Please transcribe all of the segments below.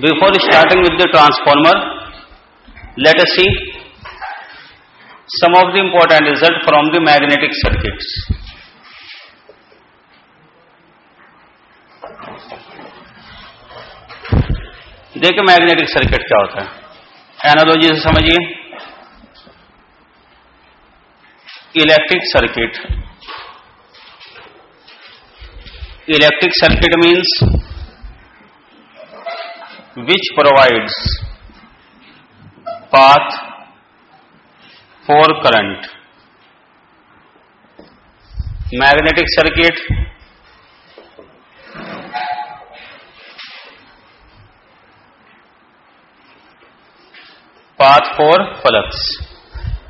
Before starting with the transformer, let us see some of the important results from the magnetic circuits. देखिए magnetic circuit क्या होता है, analogy से समझिए. Electric circuit. Electric circuit means which provides path for current. Magnetic circuit path for flux.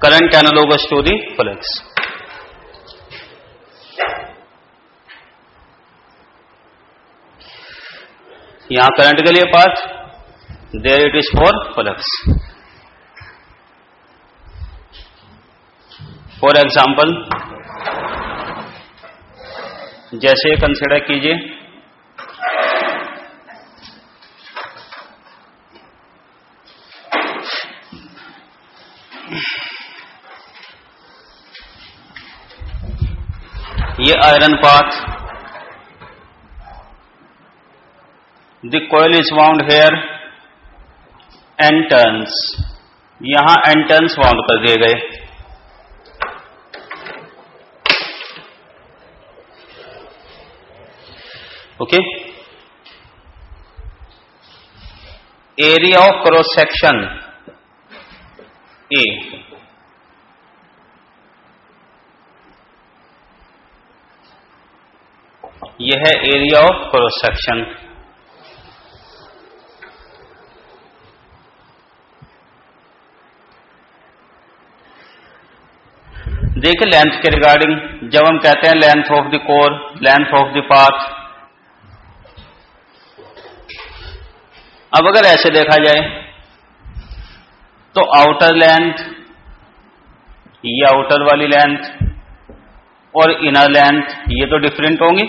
Current analogous to the flux. यहां current के लिए path, there it is for flux. For example, जैसे consider कीजिए ये iron path, the coil is wound here and turns. यहां and turns wound कर दिए गए. Okay. Area of cross section A. यह है एरिया ऑफ क्रॉस सेक्शन. देखिए लेंथ के रिगार्डिंग, जब हम कहते हैं length of the core, length of the path, अब अगर ऐसे देखा जाए तो आउटर लेंथ, ये आउटर वाली लेंथ और इनर लेंथ ये तो डिफरेंट होंगी.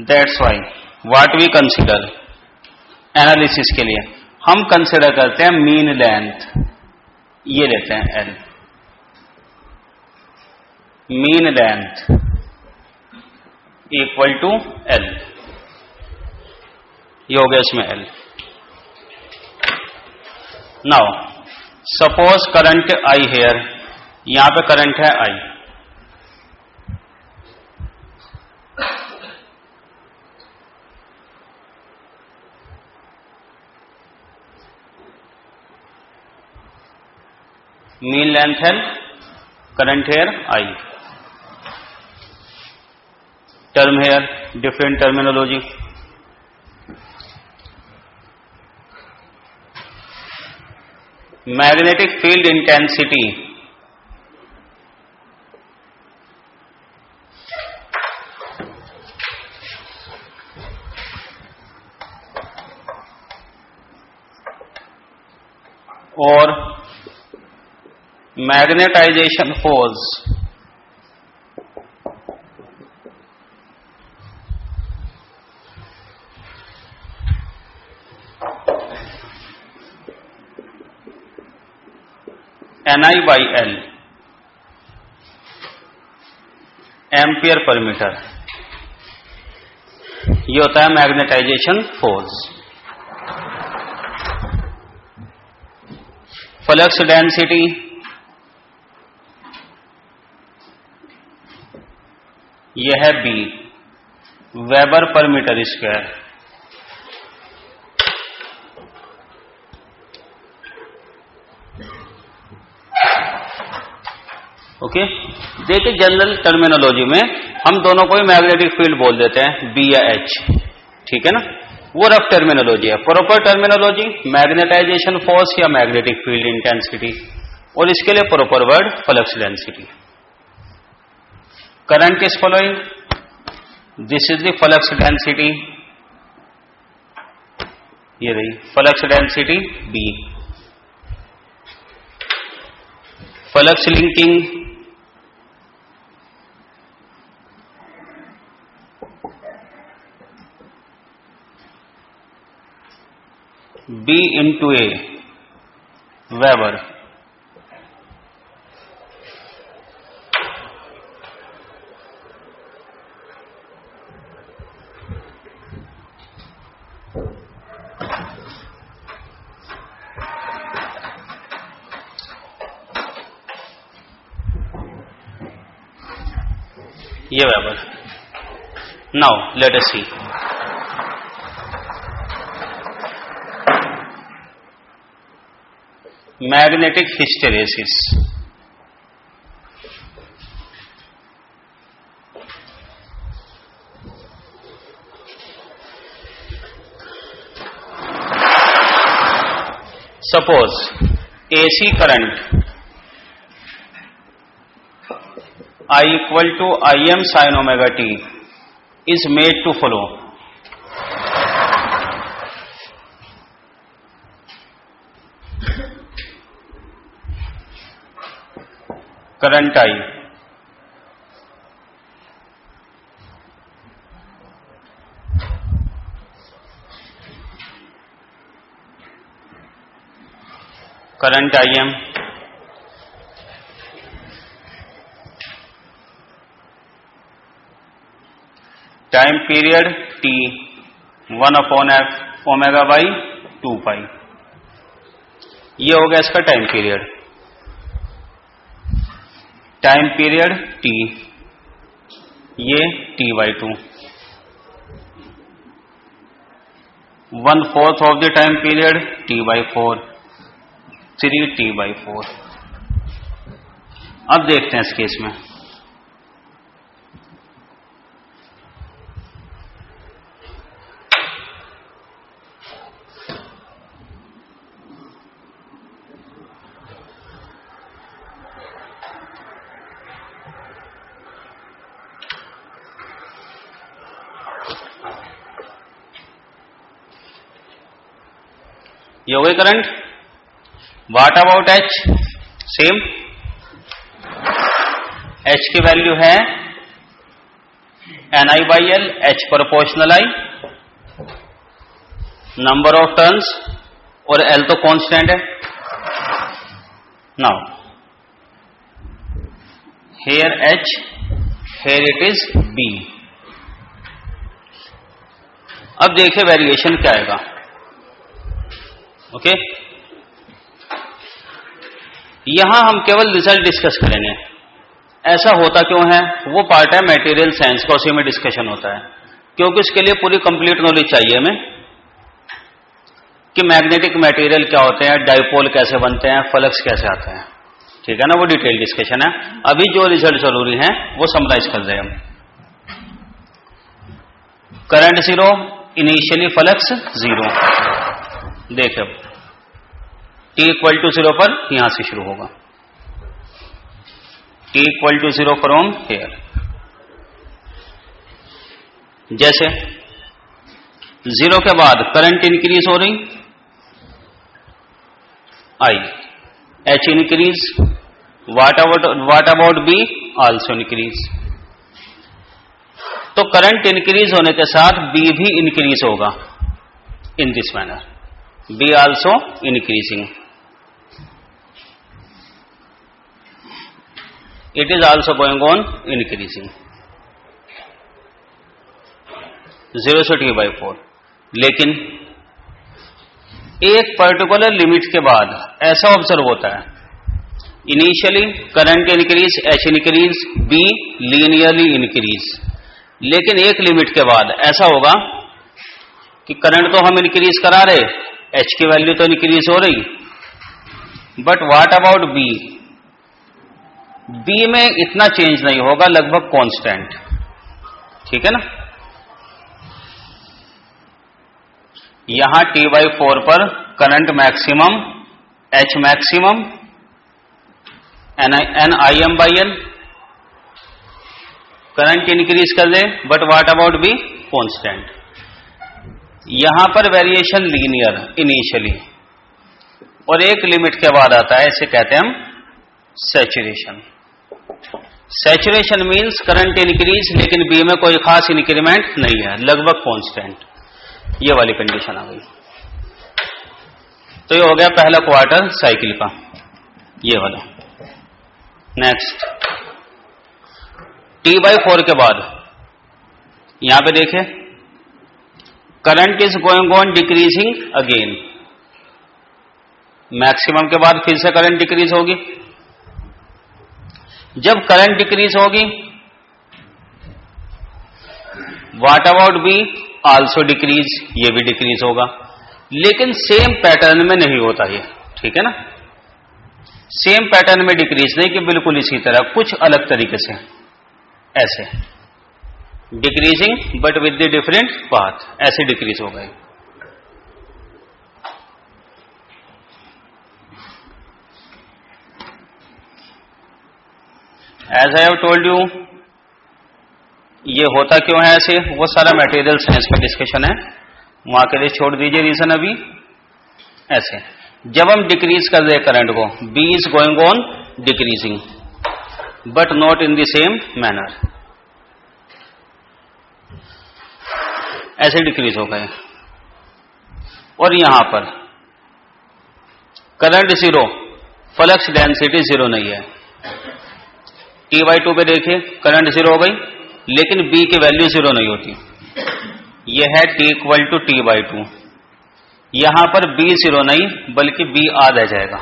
That's why what we consider analysis के लिए हम कंसीडर करते हैं मीन लेंथ. ये लेते हैं L. Mean length equal to L. ये हो गया इसमें L. Now suppose current I here, यहां पे करंट है आई. मीन लेंथ है, current here I. Term here different terminology. Magnetic field intensity और magnetization force NI by L ampere per metre. ये होता है मैग्नेटाइजेशन फोर्स. फ्लक्स डेंसिटी यह है B, weber per metre square. Okay. देखिए general terminology में हम दोनों को ही मैग्नेटिक फील्ड बोल देते हैं, बी या एच. ठीक है ना. वो रफ टर्मिनोलॉजी है. प्रॉपर टर्मिनोलॉजी मैग्नेटाइजेशन फोर्स या मैग्नेटिक फील्ड इंटेंसिटी, और इसके लिए proper word flux density. Current is following, this is the flux density. ये रही flux density B. Flux linking B into A Weber. ये Weber. Now let us see. Magnetic hysteresis. Suppose AC current I equal to Im sin omega t is made to flow. Current I current Im time period t 1/f omega by 2 पाई, ये हो गया इसका time period. Time period t, ये t/2. 1/4 of the time period t/4, 3t/4. अब देखते हैं इस case में. ये हो गई current. What about H? Same. H की वैल्यू है Ni/L, H proportional I, number of turns, और L तो कांस्टेंट है. Now here H, here it is B. अब देखिए वेरिएशन क्या आएगा. ओके, यहां हम केवल रिजल्ट डिस्कस करेंगे. ऐसा होता क्यों है? वो पार्ट है मटेरियल साइंस का, उसी में डिस्कशन होता है, क्योंकि इसके लिए पूरी कंप्लीट नॉलेज चाहिए हमें कि मैग्नेटिक मटेरियल क्या होते हैं, डाइपोल कैसे बनते हैं, फ्लक्स कैसे आते हैं. ठीक है ना, वो डिटेल डिस्कशन है. अभी जो रिजल्ट जरूरी है वो समराइज कर रहे हैं हम. Current 0, initially flux 0. देखिए t = 0 पर यहां से शुरू होगा. t = 0 from here. जैसे 0 के बाद करंट इंक्रीज हो रही, I, H increase. What about B? Also increase. तो करंट इंक्रीज होने के साथ B भी इंक्रीज होगा इन this manner. B also increasing. It is also going on increasing. 0 से t/4. लेकिन एक पर्टिकुलर लिमिट के बाद ऐसा ऑब्जर्व होता है, initially current increase, H increase, B linearly increase. लेकिन एक लिमिट के बाद ऐसा होगा कि करंट तो हम इंक्रीज करा रहे, H की वैल्यू तो इंक्रीज हो रही, but what about B? B में इतना चेंज नहीं होगा, लगभग कांस्टेंट. ठीक है ना. यहां t/4 पर current maximum, H maximum, Im/L. Current increase कर दे, but what about B? Constant. यहां पर वेरिएशन लीनियर इनिशियली, और एक लिमिट के बाद आता है, इसे कहते हैं हम saturation. Saturation means current increase, लेकिन B में कोई खास इंक्रीमेंट नहीं है, लगभग कांस्टेंट. ये वाली कंडीशन आ गई. तो ये हो गया पहला क्वार्टर साइकिल का, ये वाला। नेक्स्ट T/4 के बाद यहां पे देखिए current is going on decreasing again. Maximum के बाद फिर से करंट डिक्रीज होगी। जब करंट डिक्रीज होगी, what about be also decrease, ये भी डिक्रीज होगा, लेकिन सेम पैटर्न में नहीं होता ये, ठीक है ना। सेम पैटर्न में डिक्रीज नहीं कि बिल्कुल इसी तरह, कुछ अलग तरीके से, ऐसे decreasing but with the different path, ऐसे डिक्रीज हो गए। As I have told you, ये होता क्यों है ऐसे, वो सारा मटेरियल साइंस का डिस्कशन है, वहां के लिए छोड़ दीजिए रीजन अभी। ऐसे जब हम डिक्रीज कर रहे करंट को, B is going on decreasing but not in the same manner, ऐसे डिक्रीज हो गए। और यहां पर current zero, flux density zero नहीं है। T/2 पे देखिए करंट जीरो हो गई, लेकिन B की वैल्यू जीरो नहीं होती। यह है T = T/2। यहां पर B जीरो नहीं बल्कि B आध रह जाएगा।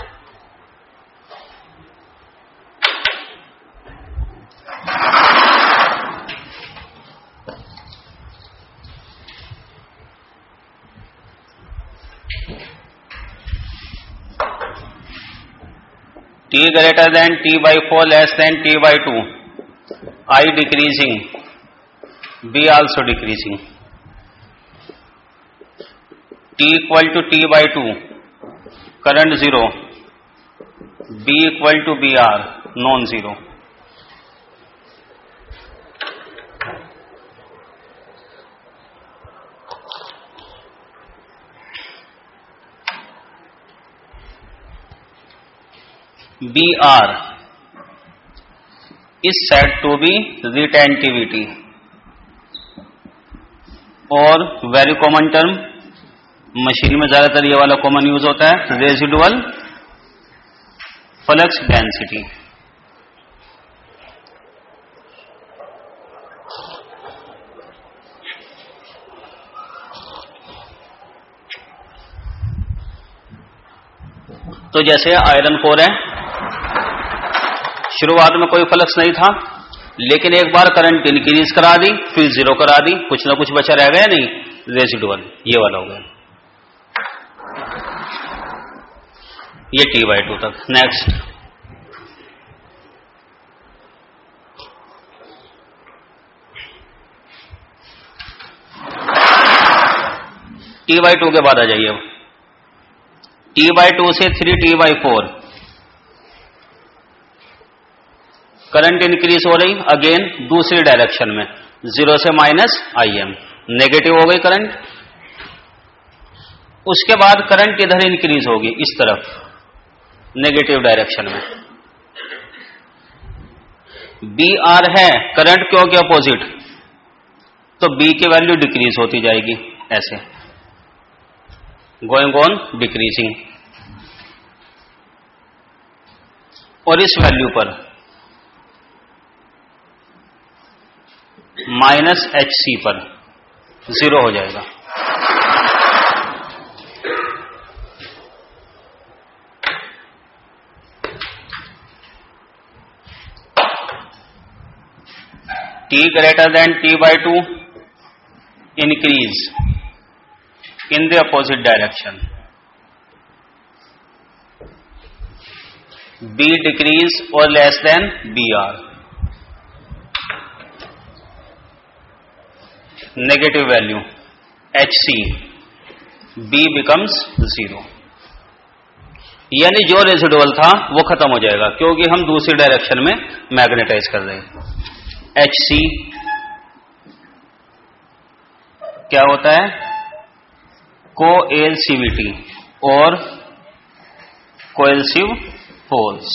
T greater than T/4 less than T/2, I decreasing, B also decreasing. T = T/2, current zero, B = BR, non-zero. BR is said to be retentivity, और वेरी कॉमन टर्म, मशीन में ज्यादातर ये वाला कॉमन यूज होता है, residual flux density. तो जैसे iron core है, शुरुआत में कोई फ्लक्स नहीं था, लेकिन एक बार करंट इंक्रीज करा दी, फिर जीरो करा दी, कुछ ना कुछ बचा रह गया नहीं, रेजिडुअल, ये वाला हो गया। ये T/2 तक। नेक्स्ट T/2 के बाद आ जाइए। अब T/2 से 3T/4 करंट इंक्रीज हो रही, अगेन दूसरी डायरेक्शन में, जीरो से -Im, नेगेटिव हो गई करंट। उसके बाद करंट इधर इंक्रीज होगी, इस तरफ, नेगेटिव डायरेक्शन में। BR है करंट क्यों के अपोजिट, तो B की वैल्यू डिक्रीज होती जाएगी, ऐसे गोइंग ऑन डिक्रीजिंग। और इस वैल्यू पर -Hc पर जीरो हो जाएगा। T greater than T/2 increase in the opposite direction, B decrease or less than BR, negative value Hc, B becomes 0। यानी जो रेजिडुअल था वो खत्म हो जाएगा, क्योंकि हम दूसरी डायरेक्शन में मैग्नेटाइज कर रहे हैं। Hc क्या होता है, कोएल्सिविटी और कोएल्सिव फोर्स।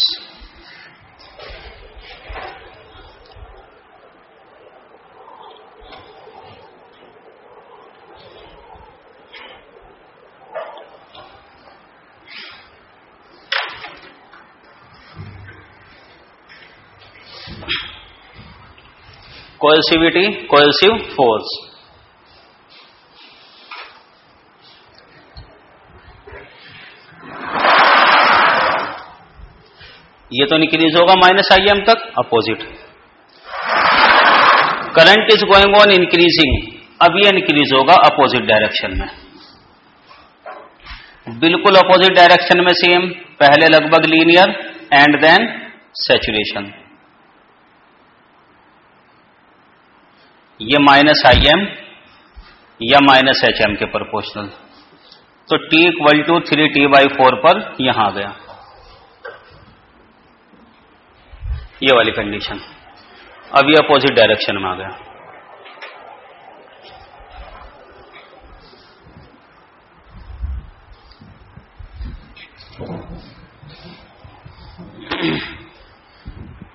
कोएल्सिविटी, कोएल्सिव फोर्स। ये तो इंक्रीज होगा -Im तक, opposite. Current is going on increasing, अब ये इंक्रीज होगा अपोजिट डायरेक्शन में, बिल्कुल अपोजिट डायरेक्शन में सेम, पहले लगभग लीनियर एंड देन सैचुरेशन। ये -Im या -Hm के प्रोपोर्शनल, तो T = 3T/4 पर यहां आ गया, ये वाली कंडीशन। अब ये अपोजिट डायरेक्शन में आ गया।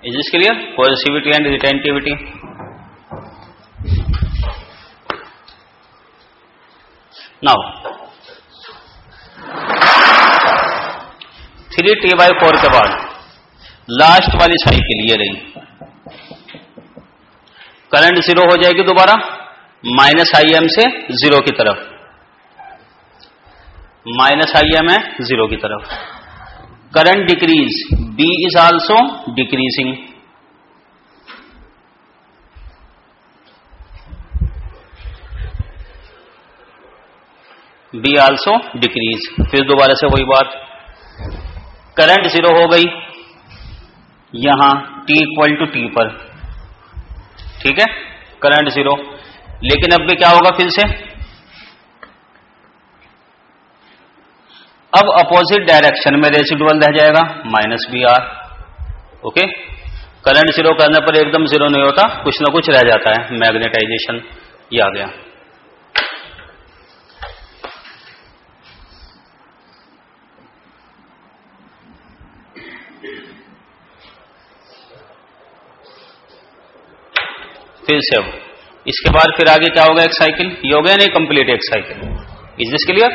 Is this clear? Coercivity and retentivity. Now 3T/4 के बाद लास्ट वाली साइकिल ये रही, करंट 0 हो जाएगी दोबारा, -Im से 0 की तरफ, -Im है 0 की तरफ। Current decrease, B is also decreasing, B also decrease. फिर दोबारा से वही बात, करंट 0 हो गई यहां T = T पर, ठीक है, करंट 0। लेकिन अब भी क्या होगा फिर से, अब अपोजिट डायरेक्शन में रेसिडुअल रह जाएगा -Br। ओके, करंट 0 करने पर एकदम 0 नहीं होता, कुछ ना कुछ रह जाता है, मैग्नेटाइजेशन। ये आ गया। फिर से अब इसके बाद फिर आगे क्या होगा, एक साइकिल, ये हो गया नहीं कंप्लीट एक साइकिल। Is this clear?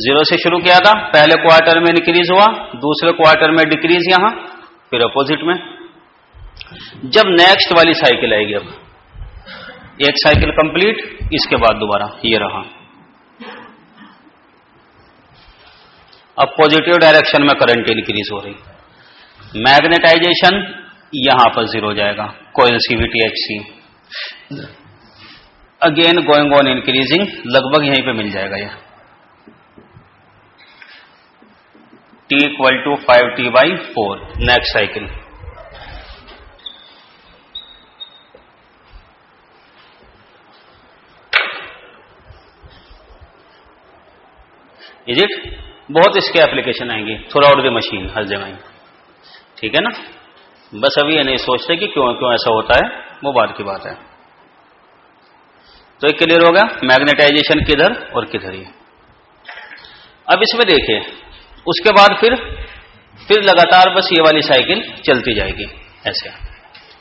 0 से शुरू किया था, पहले क्वार्टर में इंक्रीज हुआ, दूसरे क्वार्टर में डिक्रीज यहां, फिर अपोजिट में। जब नेक्स्ट वाली साइकिल आएगी, अब एक साइकिल कंप्लीट, इसके बाद दोबारा ये रहा, अब पॉजिटिव डायरेक्शन में करंट इंक्रीज हो रही, मैग्नेटाइजेशन यहां पर 0 हो जाएगा, कोएल्सिविटी Hc again going on increasing, लगभग यहीं पे मिल जाएगा। यह T = 5T/4 next cycle. Is it? बहुत इसके एप्लीकेशन आएंगे थ्रू आउट द मशीन, हर जगह, ठीक है ना। बस अभी ये नहीं सोचते कि क्यों क्यों ऐसा होता है, वो बात की बात है। तो एक क्लियर होगा मैग्नेटाइजेशन किधर और किधर ही। अब इसमें देखिए, उसके बाद फिर लगातार बस ये वाली साइकिल चलती जाएगी ऐसे,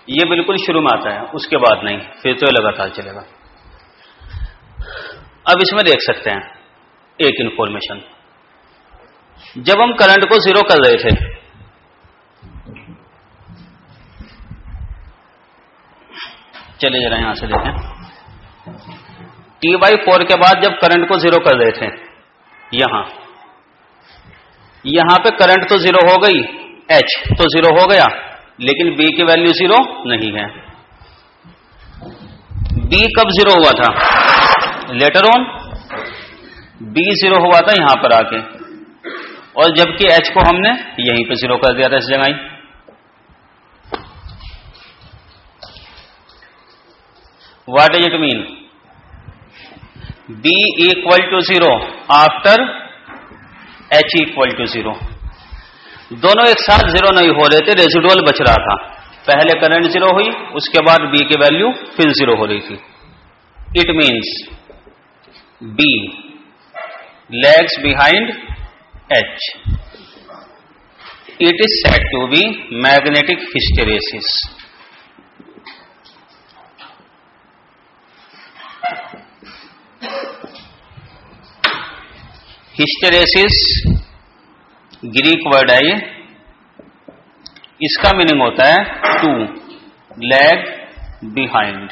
ये बिल्कुल शुरू में आता है, उसके बाद नहीं, फिर तो ये लगातार चलेगा। अब इसमें देख सकते हैं एक इंफॉर्मेशन, जब हम करंट को 0 कर रहे थे, चलिए जरा यहां से देखें, T/4 के बाद जब करंट को 0 कर रहे थे, यहां पे करंट तो 0 हो गई, H तो 0 हो गया, लेकिन B की वैल्यू 0 नहीं है। B कब 0 हुआ था? Later on. B 0 हुआ था यहां पर आके, और जबकि H को हमने यहीं पे 0 कर दिया था, इस जगह ही। What does it mean? B = 0 after H = 0। दोनों एक साथ 0 नहीं हो रहे थे, रेसिडुअल बच रहा था। पहले करंट 0 हुई, उसके बाद B की वैल्यू फिर 0 हो रही थी। It means B lags behind H. It is said to be magnetic hysteresis. Hysteresis Greek word है ये, इसका मीनिंग होता है to lag behind.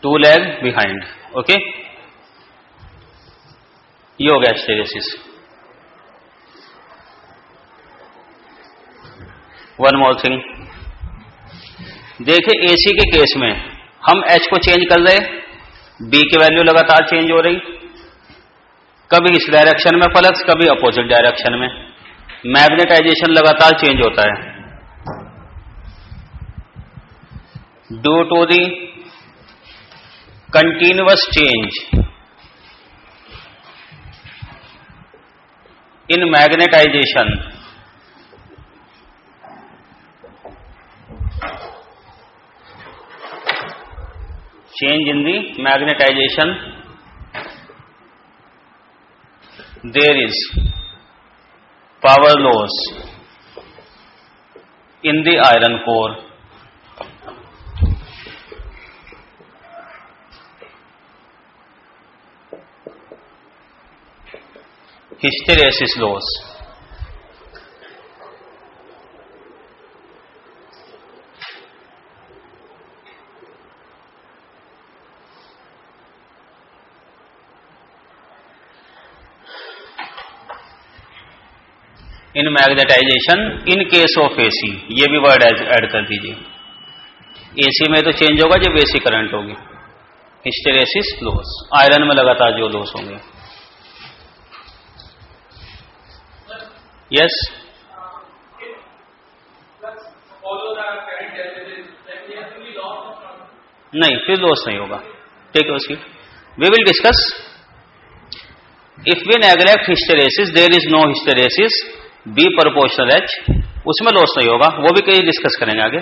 Two leg behind. Okay, ये हो गया हिस्टेरेसिस. वन मोर थिंग, देखिए एसी के केस में हम एच को चेंज कर रहे, बी की वैल्यू लगातार चेंज हो रही, कभी इस डायरेक्शन में फ्लक्स, कभी अपोजिट डायरेक्शन में. मैग्नेटाइजेशन लगातार चेंज होता है due to the continuous change in magnetization. Change in the magnetization, there is power loss in the iron core. Hysteresis loss. In magnetization in case of AC, ये भी word add कर दीजिए. AC में तो change होगा जब AC current होगी. Hysteresis loss, iron में लगातार जो लॉस होंगे. Yes. नहीं, फिर लॉस नहीं होगा. Take your seat. We will discuss. If we neglect hysteresis, there is no hysteresis, B proportional H, उसमें लॉस नहीं होगा. वो भी कहीं डिस्कस करेंगे आगे.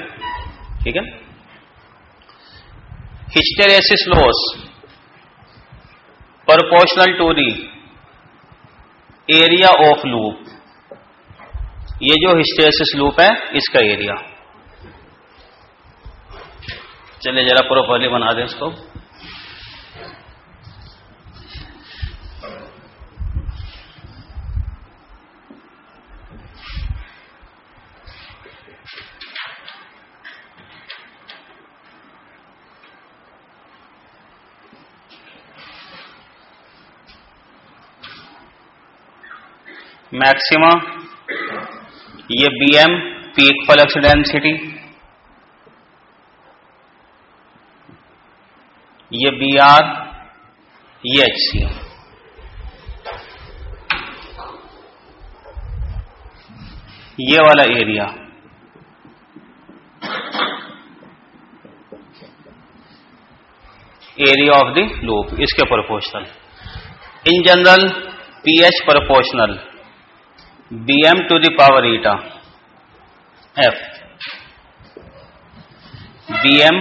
ठीक है. Hysteresis loss proportional to the area of loop. ये जो हिस्टेरेसिस लूप है इसका एरिया. चलिए जरा प्रॉपर्ली बना दें इसको. मैक्सिमा, ये BM पीक फ्लक्स डेंसिटी, ये BR, ये HC. ये वाला एरिया ऑफ द लूप, इसके proportional. In general PH proportional BM to the power eta F. BM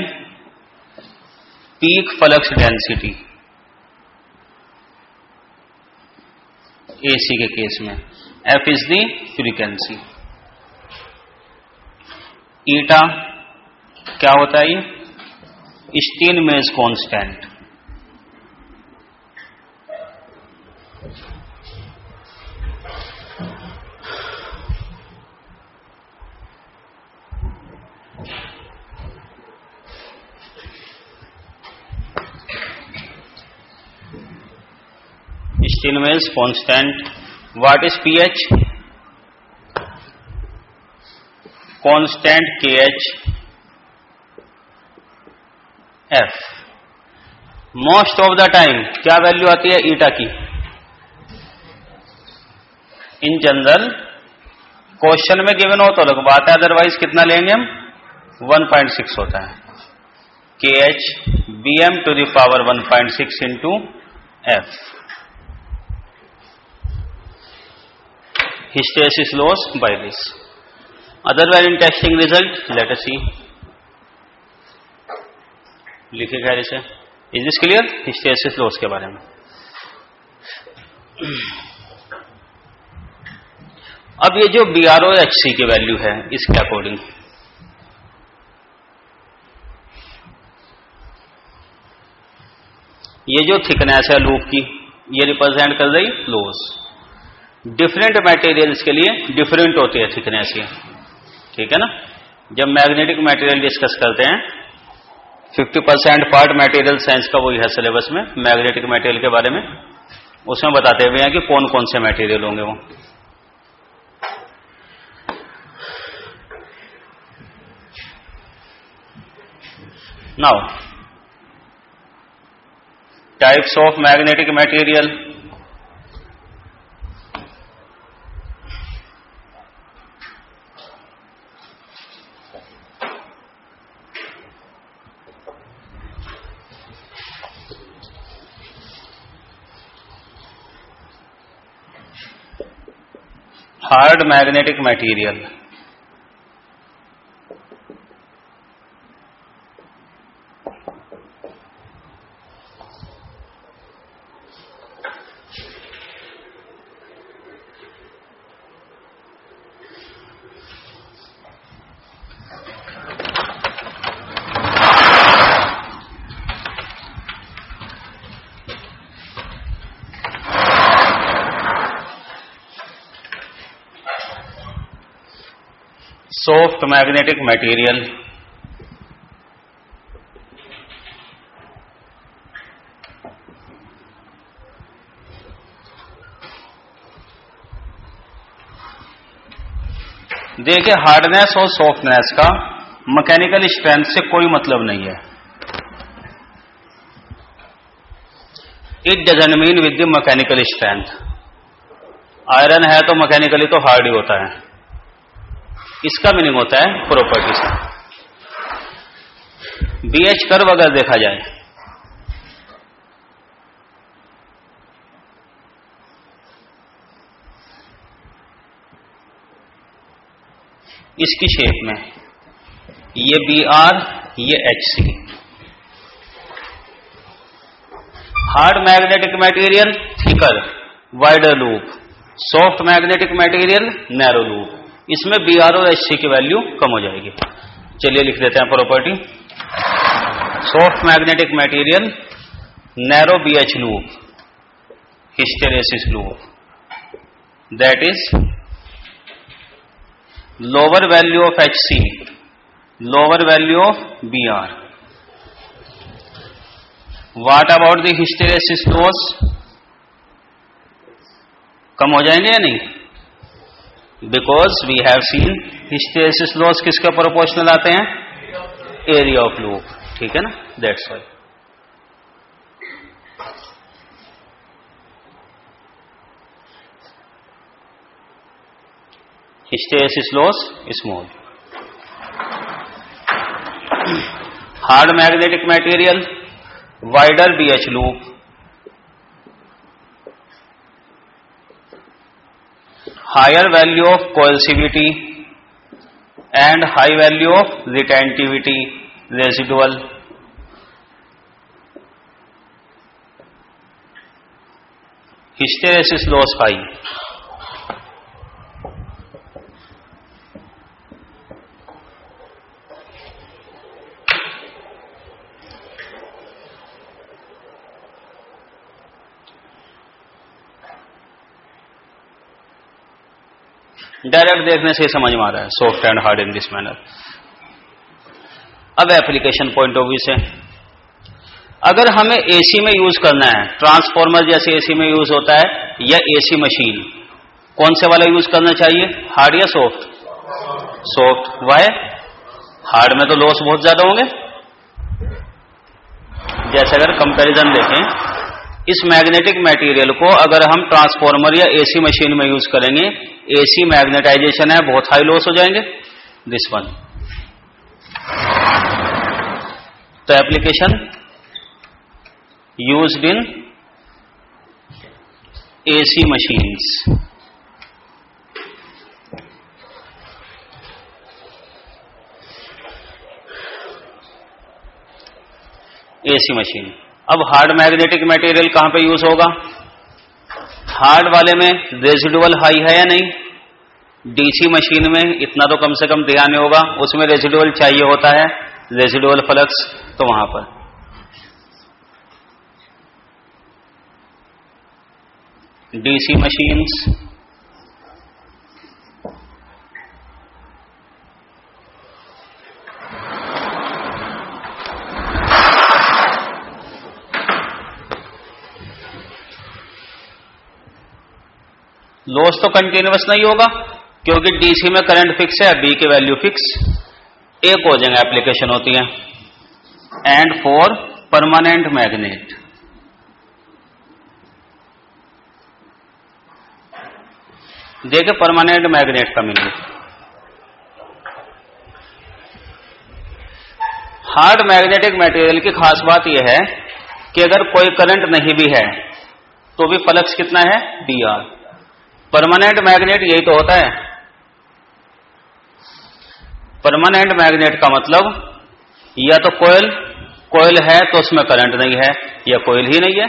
peak flux density AC के केस में. F is the frequency. eta क्या होता है? ये स्टीनमेज constant. Steinmeier's constant. What is pH? Constant KH F. Most of the time क्या value आती है ईटा की? इन जनरल क्वेश्चन में गिवन हो तो अलग बात है, अदरवाइज कितना लेंगे हम? 1.6 होता है. KH BM to the power 1.6 into F. Hysteresis loss by this. Other very interesting result. Let us see. लिखे खैर इसे. Is this clear? Hysteresis loss के बारे में. अब ये जो BROHC की वैल्यू है इसके अकॉर्डिंग, ये जो थिकनेस है लूप की ये रिप्रेजेंट कर रही लॉस। डिफरेंट मटेरियल्स के लिए डिफरेंट होती है थिकनेस ये, ठीक है ना। जब मैग्नेटिक मटेरियल डिस्कस करते हैं 50% पार्ट मटेरियल साइंस का वही है सिलेबस में मैग्नेटिक मटेरियल के बारे में, उसमें बताते हुए हैं कि कौन कौन से मटेरियल होंगे वो। Now types of magnetic material, hard magnetic material, soft magnetic material, देखिए हार्डनेस और सॉफ्टनेस का मैकेनिकल स्ट्रेंथ से कोई मतलब नहीं है। It doesn't mean with the mechanical strength. Iron है तो मैकेनिकली तो हार्ड ही होता है, इसका मीनिंग होता है प्रॉपर्टी से। BH कर्व अगर देखा जाए, इसकी शेप में ये BR ये HC, hard magnetic material thicker wider loop, soft magnetic material narrow loop, इसमें BR और HC की वैल्यू कम हो जाएगी। चलिए लिख देते हैं property. Soft magnetic material narrow BH loop, hysteresis loop, that is lower value of HC, lower value of BR। What about the hysteresis loss, कम हो जाएंगे या नहीं? Because we have seen hysteresis loss किसके प्रोपोर्शनल आते हैं? Area of loop, ठीक है ना, that's why. Hysteresis loss small. Hard magnetic material wider BH loop, higher value of coercivity and high value of retentivity residual, hysteresis loss high। Direct देखने से समझ में आ रहा है soft and hard in this manner. अब application point of view से, अगर हमें AC में यूज करना है, ट्रांसफॉर्मर जैसे AC में यूज होता है, या AC मशीन, कौन से वाला यूज करना चाहिए, हार्ड या सॉफ्ट? सॉफ्ट। वाई? हार्ड में तो लॉस बहुत ज्यादा होंगे। जैसे अगर कंपैरिजन देखें, इस मैग्नेटिक मटेरियल को अगर हम ट्रांसफॉर्मर या AC मशीन में यूज करेंगे, AC मैग्नेटाइजेशन है, बहुत हाई लॉस हो जाएंगे, दिस वन। तो application used in AC machines, AC machine. अब हार्ड मैग्नेटिक मटेरियल कहां पे यूज होगा? हार्ड वाले में रेजिडुअल हाई है या नहीं? डीसी मशीन में इतना तो कम से कम ध्यान होगा, उसमें रेजिडुअल चाहिए होता है, रेजिडुअल फ्लक्स। तो वहां पर डीसी मशीन्स लॉस तो कंटिन्यूअस नहीं होगा, क्योंकि डीसी में करंट फिक्स है, बी की वैल्यू फिक्स। एक हो जाएंगे एप्लीकेशन होती है। एंड फॉर परमानेंट मैग्नेट, देखिए परमानेंट मैग्नेट का मीनिंग, हार्ड मैग्नेटिक मटेरियल की खास बात यह है कि अगर कोई करंट नहीं भी है तो भी फ्लक्स कितना है? dr। परमानेंट मैग्नेट यही तो होता है। परमानेंट मैग्नेट का मतलब या तो कोयल है तो उसमें करंट नहीं है, या कोयल ही नहीं है।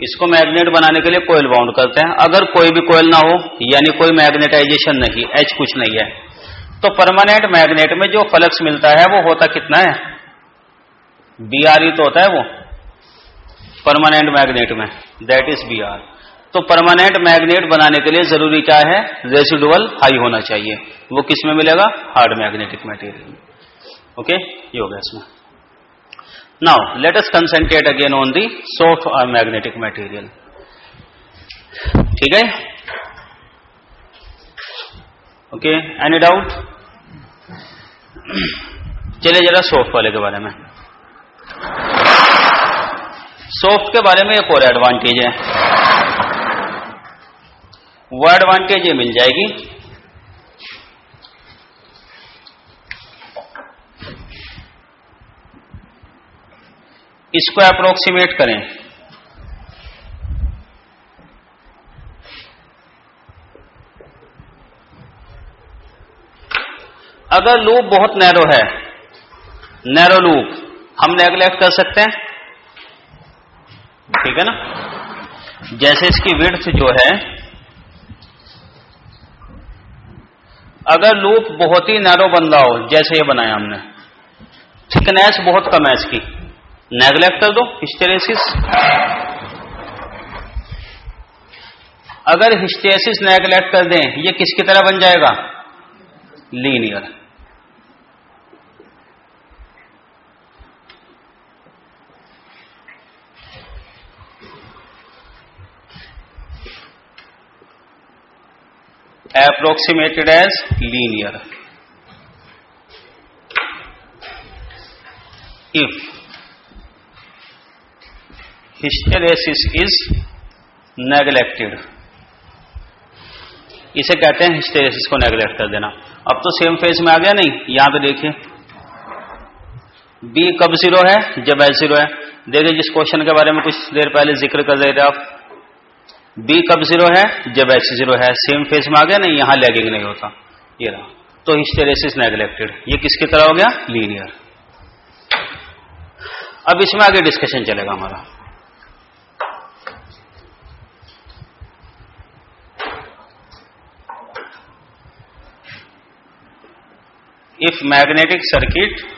इसको मैग्नेट बनाने के लिए कोयल बाउंड करते हैं। अगर कोई भी कोयल ना हो, यानी कोई मैग्नेटाइजेशन नहीं, एच कुछ नहीं है, तो परमानेंट मैग्नेट में जो फ्लक्स मिलता है वो होता कितना है? br ही तो होता है वो परमानेंट मैग्नेट में, दैट इज br। तो परमानेंट मैग्नेट बनाने के लिए जरूरी क्या है? रेसिडुअल हाई होना चाहिए। वो किस में मिलेगा? Hard magnetic material. ओके, ये हो गया इसमें। Now let us concentrate again on the soft magnetic material. ठीक है, ओके, एनी डाउट? चलिए जरा सॉफ्ट वाले के बारे में। सॉफ्ट के बारे में एक और एडवांटेज है, वो एडवांटेज ये मिल जाएगी इसको अप्रोक्सीमेट करें। अगर लूप बहुत नैरो है, नैरो लूप हम नेगलेक्ट कर सकते हैं, ठीक है ना। जैसे इसकी विड्थ जो है, अगर लूप बहुत ही नैरो बन रहा हो, जैसे ये बनाया हमने, थिकनेस बहुत कम है इसकी, नेगलेक्ट कर दो, हिस्टेरेसिस। अगर हिस्टेरेसिस नेगलेक्ट कर दें, ये किसकी तरह बन जाएगा? Linear. approximated as linear if hysteresis is neglected। इसे कहते हैं हिस्टेरेसिस को नेगलेक्ट कर देना। अब तो सेम फेज में आ गया नहीं? यहां पे देखिए, बी कब जीरो है? जब एच जीरो है। देखिए जिस क्वेश्चन के बारे में कुछ देर पहले जिक्र कर रहे थे आप, बी कब जीरो है? जब एच जीरो है। सेम फेज में आ गया नहीं? यहां लैगिंग नहीं होता, ये रहा। तो हिस्टेरेसिस नेगलेक्टेड, ये किसकी तरह हो गया? लीनियर। अब इसमें आगे डिस्कशन चलेगा हमारा। If magnetic circuit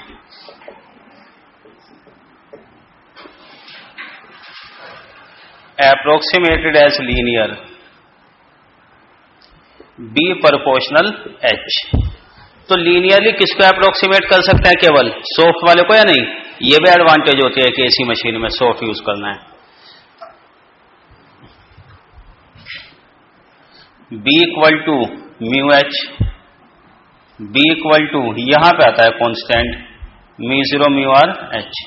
approximated as linear, B proportional H। तो लीनियरली किसको अप्रोक्सीमेट कर सकते हैं? केवल सॉफ्ट वाले को, या नहीं? ये भी एडवांटेज होती है कि एसी मशीन में सॉफ्ट यूज करना है। B equal to mu H, B equal to, यहां पे आता है constant mu zero mu R H.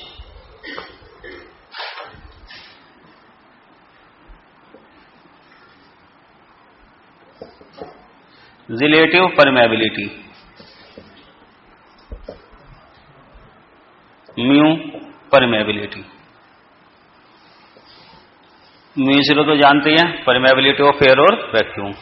Relative permeability mu permeability, mu zero तो जानते हैं, परमेबिलिटी ऑफ एयर और वैक्यूम।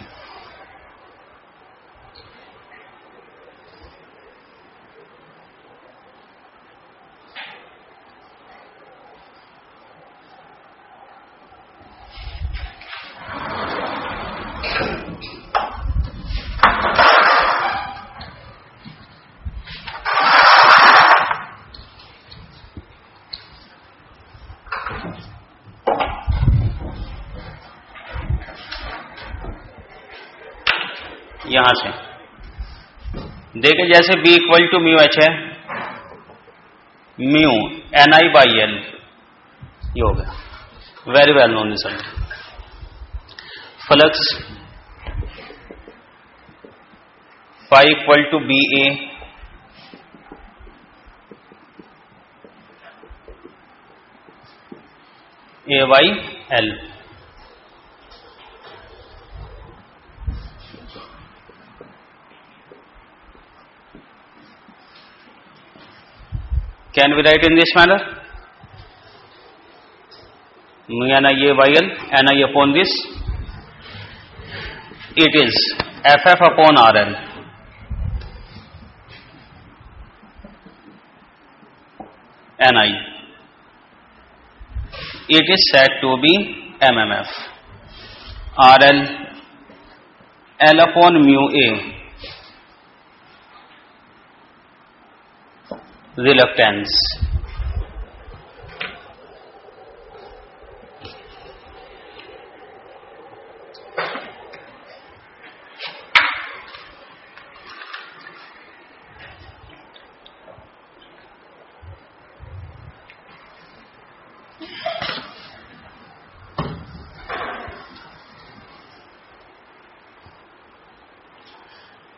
यहां से देखे, जैसे B equal to mu H है, म्यू NI बाई L, ये हो गया, very well known result. Flux phi equal to BA A by L, can we write in this manner? NI A by L, NI upon this, it is FF upon RL, NI, it is said to be MMF, RL, L upon mu A, reluctance,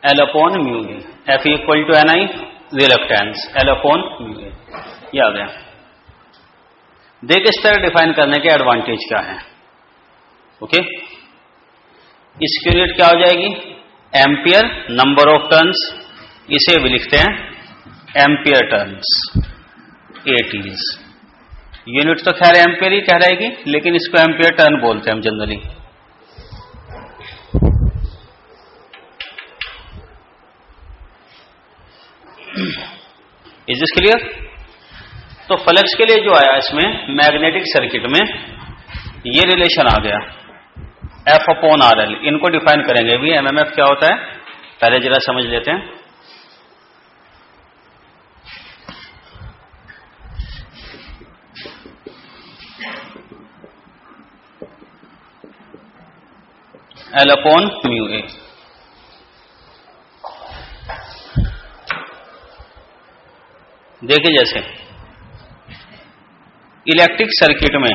L upon mu A, F equal to NI, reluctance, L upon mu A, ये आ गया। देख इस तरह define करने के advantage क्या है। ओके, इसकी यूनिट क्या हो जाएगी? एम्पियर, नंबर ऑफ टर्न्स, इसे भी लिखते हैं एम्पियर टर्न्स, ATs। यूनिट तो खैर एम्पियर ही कह रहेगी, लेकिन इसको एम्पियर टर्न बोलते हैं हम जनरली। Is this clear? तो फ्लक्स के लिए जो आया इसमें मैग्नेटिक सर्किट में ये रिलेशन आ गया F अपॉन RL। इनको डिफाइन करेंगे भी, MMF क्या होता है पहले जरा समझ लेते हैं। L अपॉन म्यू A, देखिए जैसे इलेक्ट्रिक सर्किट में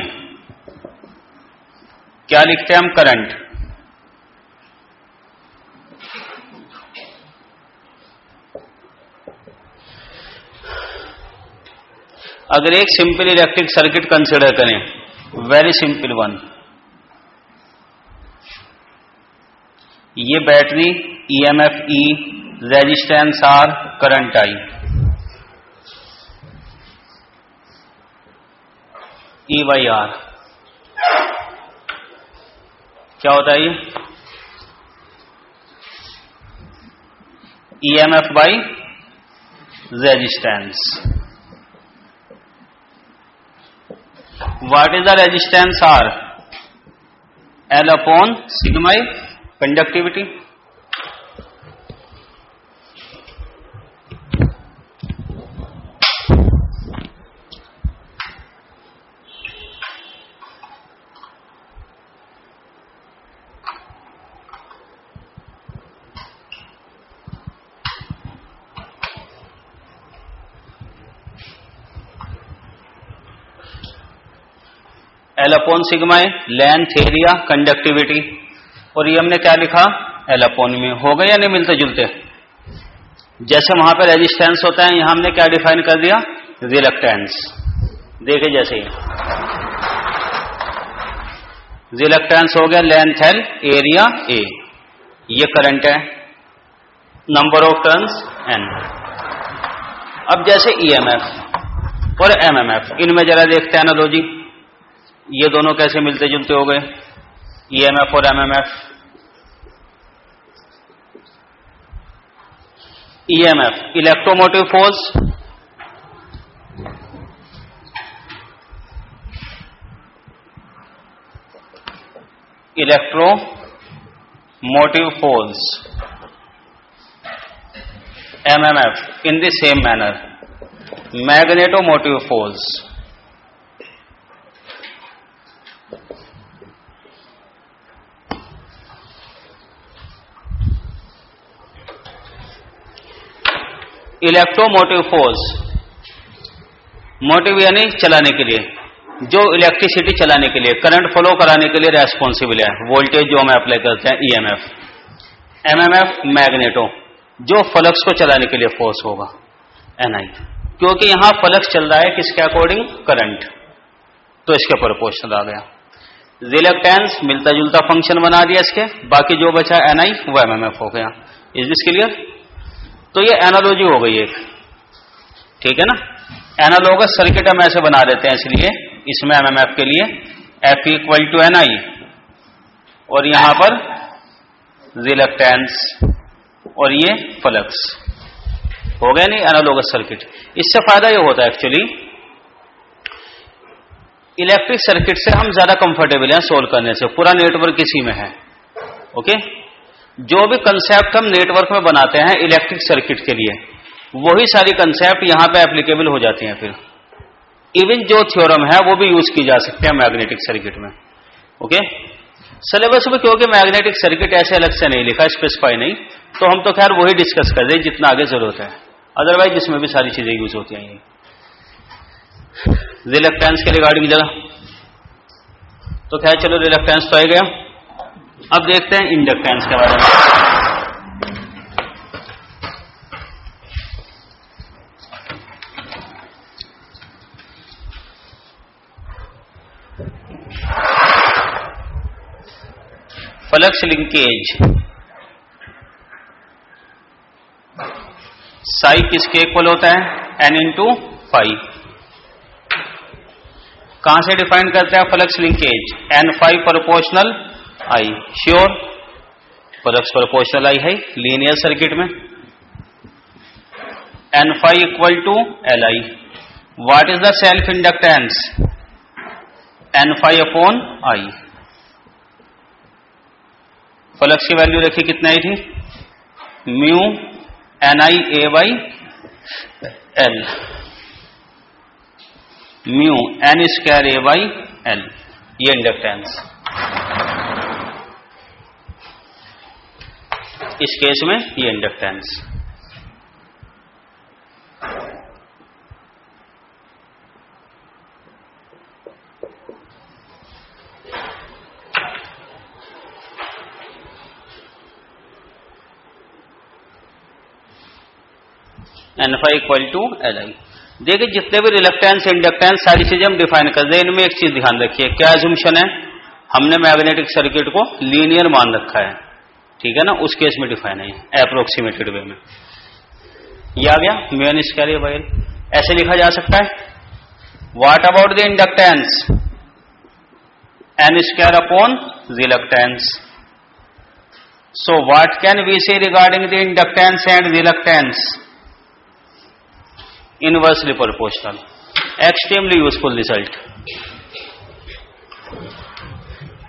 क्या लिखते हैं हम? करंट। अगर एक सिंपल इलेक्ट्रिक सर्किट कंसिडर करें, वेरी सिंपल वन, ये battery, EMF E, resistance R, current I, E by R क्या होता है? ये EMF by resistance. What is the resistance R? L upon sigma I, conductivity. L upon sigma है, length, area, conductivity, और ये हमने क्या लिखा? L अपॉन में। हो गए या नहीं मिलते जुलते? जैसे वहां पे रेजिस्टेंस होता है, यहां हमने क्या डिफाइन कर दिया? रिलक्टेंस। देखे जैसे रिलक्टेंस हो गया लेंथ L, एरिया A, ये करंट है, नंबर ऑफ टर्न्स N। अब जैसे EMF और MMF, इनमें जरा देखते हैं एनालॉजी, ये दोनों कैसे मिलते जुलते हो गए? EMF और MMF। EMF electromotive force, MMF in the same manner, magnetomotive force। Electromotive force, motive यानी चलाने के लिए, जो इलेक्ट्रिसिटी चलाने के लिए, करंट फ्लो कराने के लिए रेस्पॉन्सिबल है, वोल्टेज जो हम अप्लाई करते हैं ईएमएफ, एमएमएफ मैग्नेटो, जो फ्लक्स को चलाने के लिए फोर्स होगा एनआई, क्योंकि यहां फ्लक्स चल रहा है किसके अकॉर्डिंग, करंट, तो इसके प्रोपोर्शनल आ गया। रिलक्टेंस मिलता जुलता फंक्शन बना दिया इसके, बाकी जो बचा एनआई वो एमएमएफ हो गया। Is this clear? तो ये एनालॉजी हो गई एक, ठीक है ना। एनालॉगस सर्किट हम ऐसे बना देते हैं, इसलिए इसमें एमएमएफ के लिए एफ इक्वल टू एनआई और यहां पर रिलक्टेंस और ये फ्लक्स हो गया नहीं एनालॉगस सर्किट। इससे फायदा ये होता है एक्चुअली, इलेक्ट्रिक सर्किट से हम ज्यादा कंफर्टेबल हैं सोल्व करने से, पूरा नेटवर्क इसी में है। ओके, जो भी कंसेप्ट हम नेटवर्क में बनाते हैं इलेक्ट्रिक सर्किट के लिए, वही सारी कंसेप्ट यहां पे एप्लीकेबल हो जाती हैं। फिर इवन जो थ्योरम है वो भी यूज की जा सकते हैं मैग्नेटिक सर्किट में। ओके, सिलेबस में क्योंकि मैग्नेटिक सर्किट ऐसे अलग से नहीं लिखा, स्पेसिफाई नहीं, तो हम तो खैर वही डिस्कस कर रहे जितना आगे जरूरत है, अदरवाइज इसमें भी सारी चीजें यूज होती हैं। रिलक्टेंस के रिगार्डिंग जरा, तो खैर चलो रिलक्टेंस तो आ गया, अब देखते हैं इंडक्टेंस के बारे में। फ्लक्स लिंकेज, साई किसके इक्वल होता है, एन इंटू फाई। कहां से डिफाइन करते हैं flux linkage, N phi proportional I. Sure, flux proportional I है लीनियर सर्किट में, N phi equal to L I. What is the self inductance, N phi upon I. Flux की value देखिए कितनी आई थी, mu N I A by L, mu N square A by L, ये inductance. इस case में ये inductance. N phi equal to L I. देखिए जितने भी रिलक्टेंस इंडक्टेंस सारी चीजें हम डिफाइन कर रहे हैं, इनमें एक चीज ध्यान रखिए, क्या एज्यूम्पशन है, हमने मैग्नेटिक सर्किट को लीनियर मान रखा है, ठीक है ना, उस केस में डिफाइन है अप्रोक्सीमेटेड वे में। ये आ गया mu N square by L, ऐसे लिखा जा सकता है। What about the inductance, N square upon reluctance. So what can we say regarding the inductance and reluctance, inversely proportional. Extremely useful result.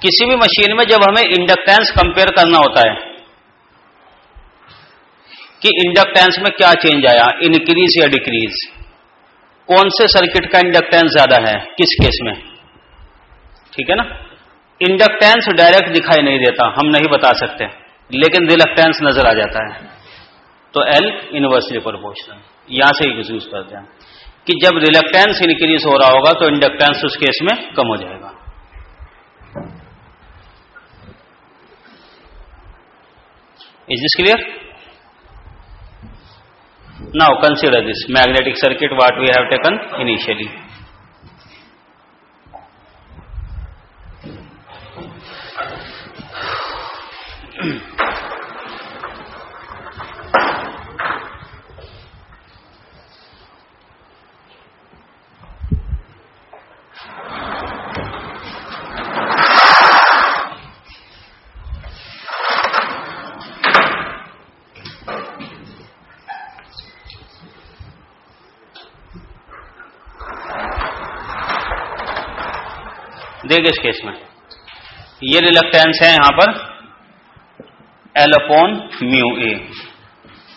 किसी भी मशीन में जब हमें इंडक्टेंस कंपेयर करना होता है कि इंडक्टेंस में क्या चेंज आया, इंक्रीज या डिक्रीज, कौन से सर्किट का इंडक्टेंस ज्यादा है किस केस में, ठीक है ना। इंडक्टेंस डायरेक्ट दिखाई नहीं देता, हम नहीं बता सकते, लेकिन रिलक्टेंस नजर आ जाता है, तो एल इनवर्सली प्रोपोर्शनल। यहां से यूज करते हैं कि जब रिलक्टेंस इंक्रीज हो रहा होगा तो इंडक्टेंस उस केस में कम हो जाएगा। Is this clear? Now consider this magnetic circuit what we have taken initially. देखिए इस केस में ये रिलक्टेंस है यहां पर L upon mu A,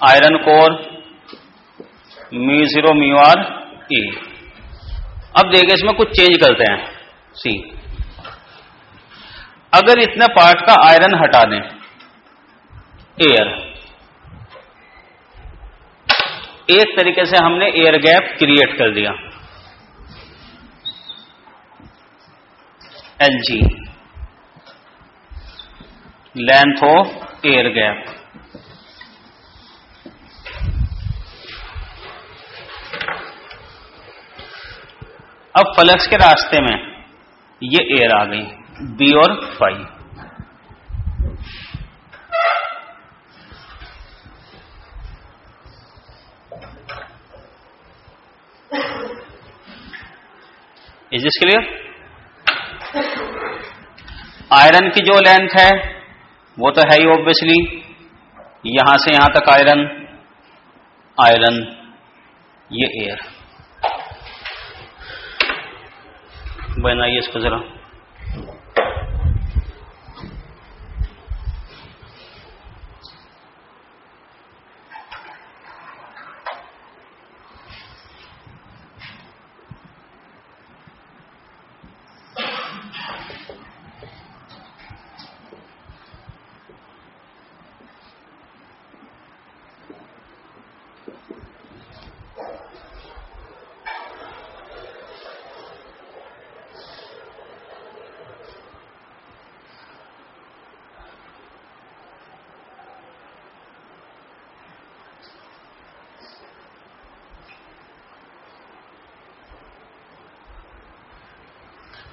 iron core mu zero mu R A. अब देखिए इसमें कुछ चेंज करते हैं। सी, अगर इतने पार्ट का आयरन हटा दें, एयर, एक तरीके से हमने एयर गैप क्रिएट कर दिया, LG, length of air gap. अब फ्लक्स के रास्ते में ये एयर आ गई, B और phi. Is this clear? Iron की जो लेंथ है वो तो है ही ऑब्वियसली, यहां से यहां तक आयरन, आयरन, ये एयर। बनाइए इसको जरा।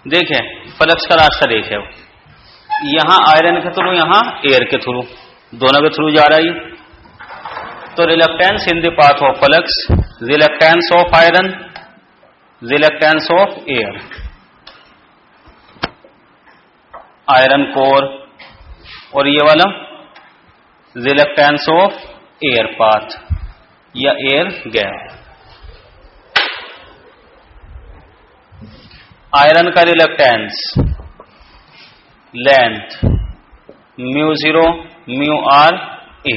देखें फ्लक्स का रास्ता देखें, यहां आयरन के थ्रू, यहां एयर के थ्रू, दोनों के थ्रू जा रहा है। तो reluctance in the path of flux, reluctance of iron, reluctance of air, iron core, और ये वाला रिलक्टेंस ऑफ एयर पाथ या एयर गैप। आयरन का reluctance, length μ0 μr a,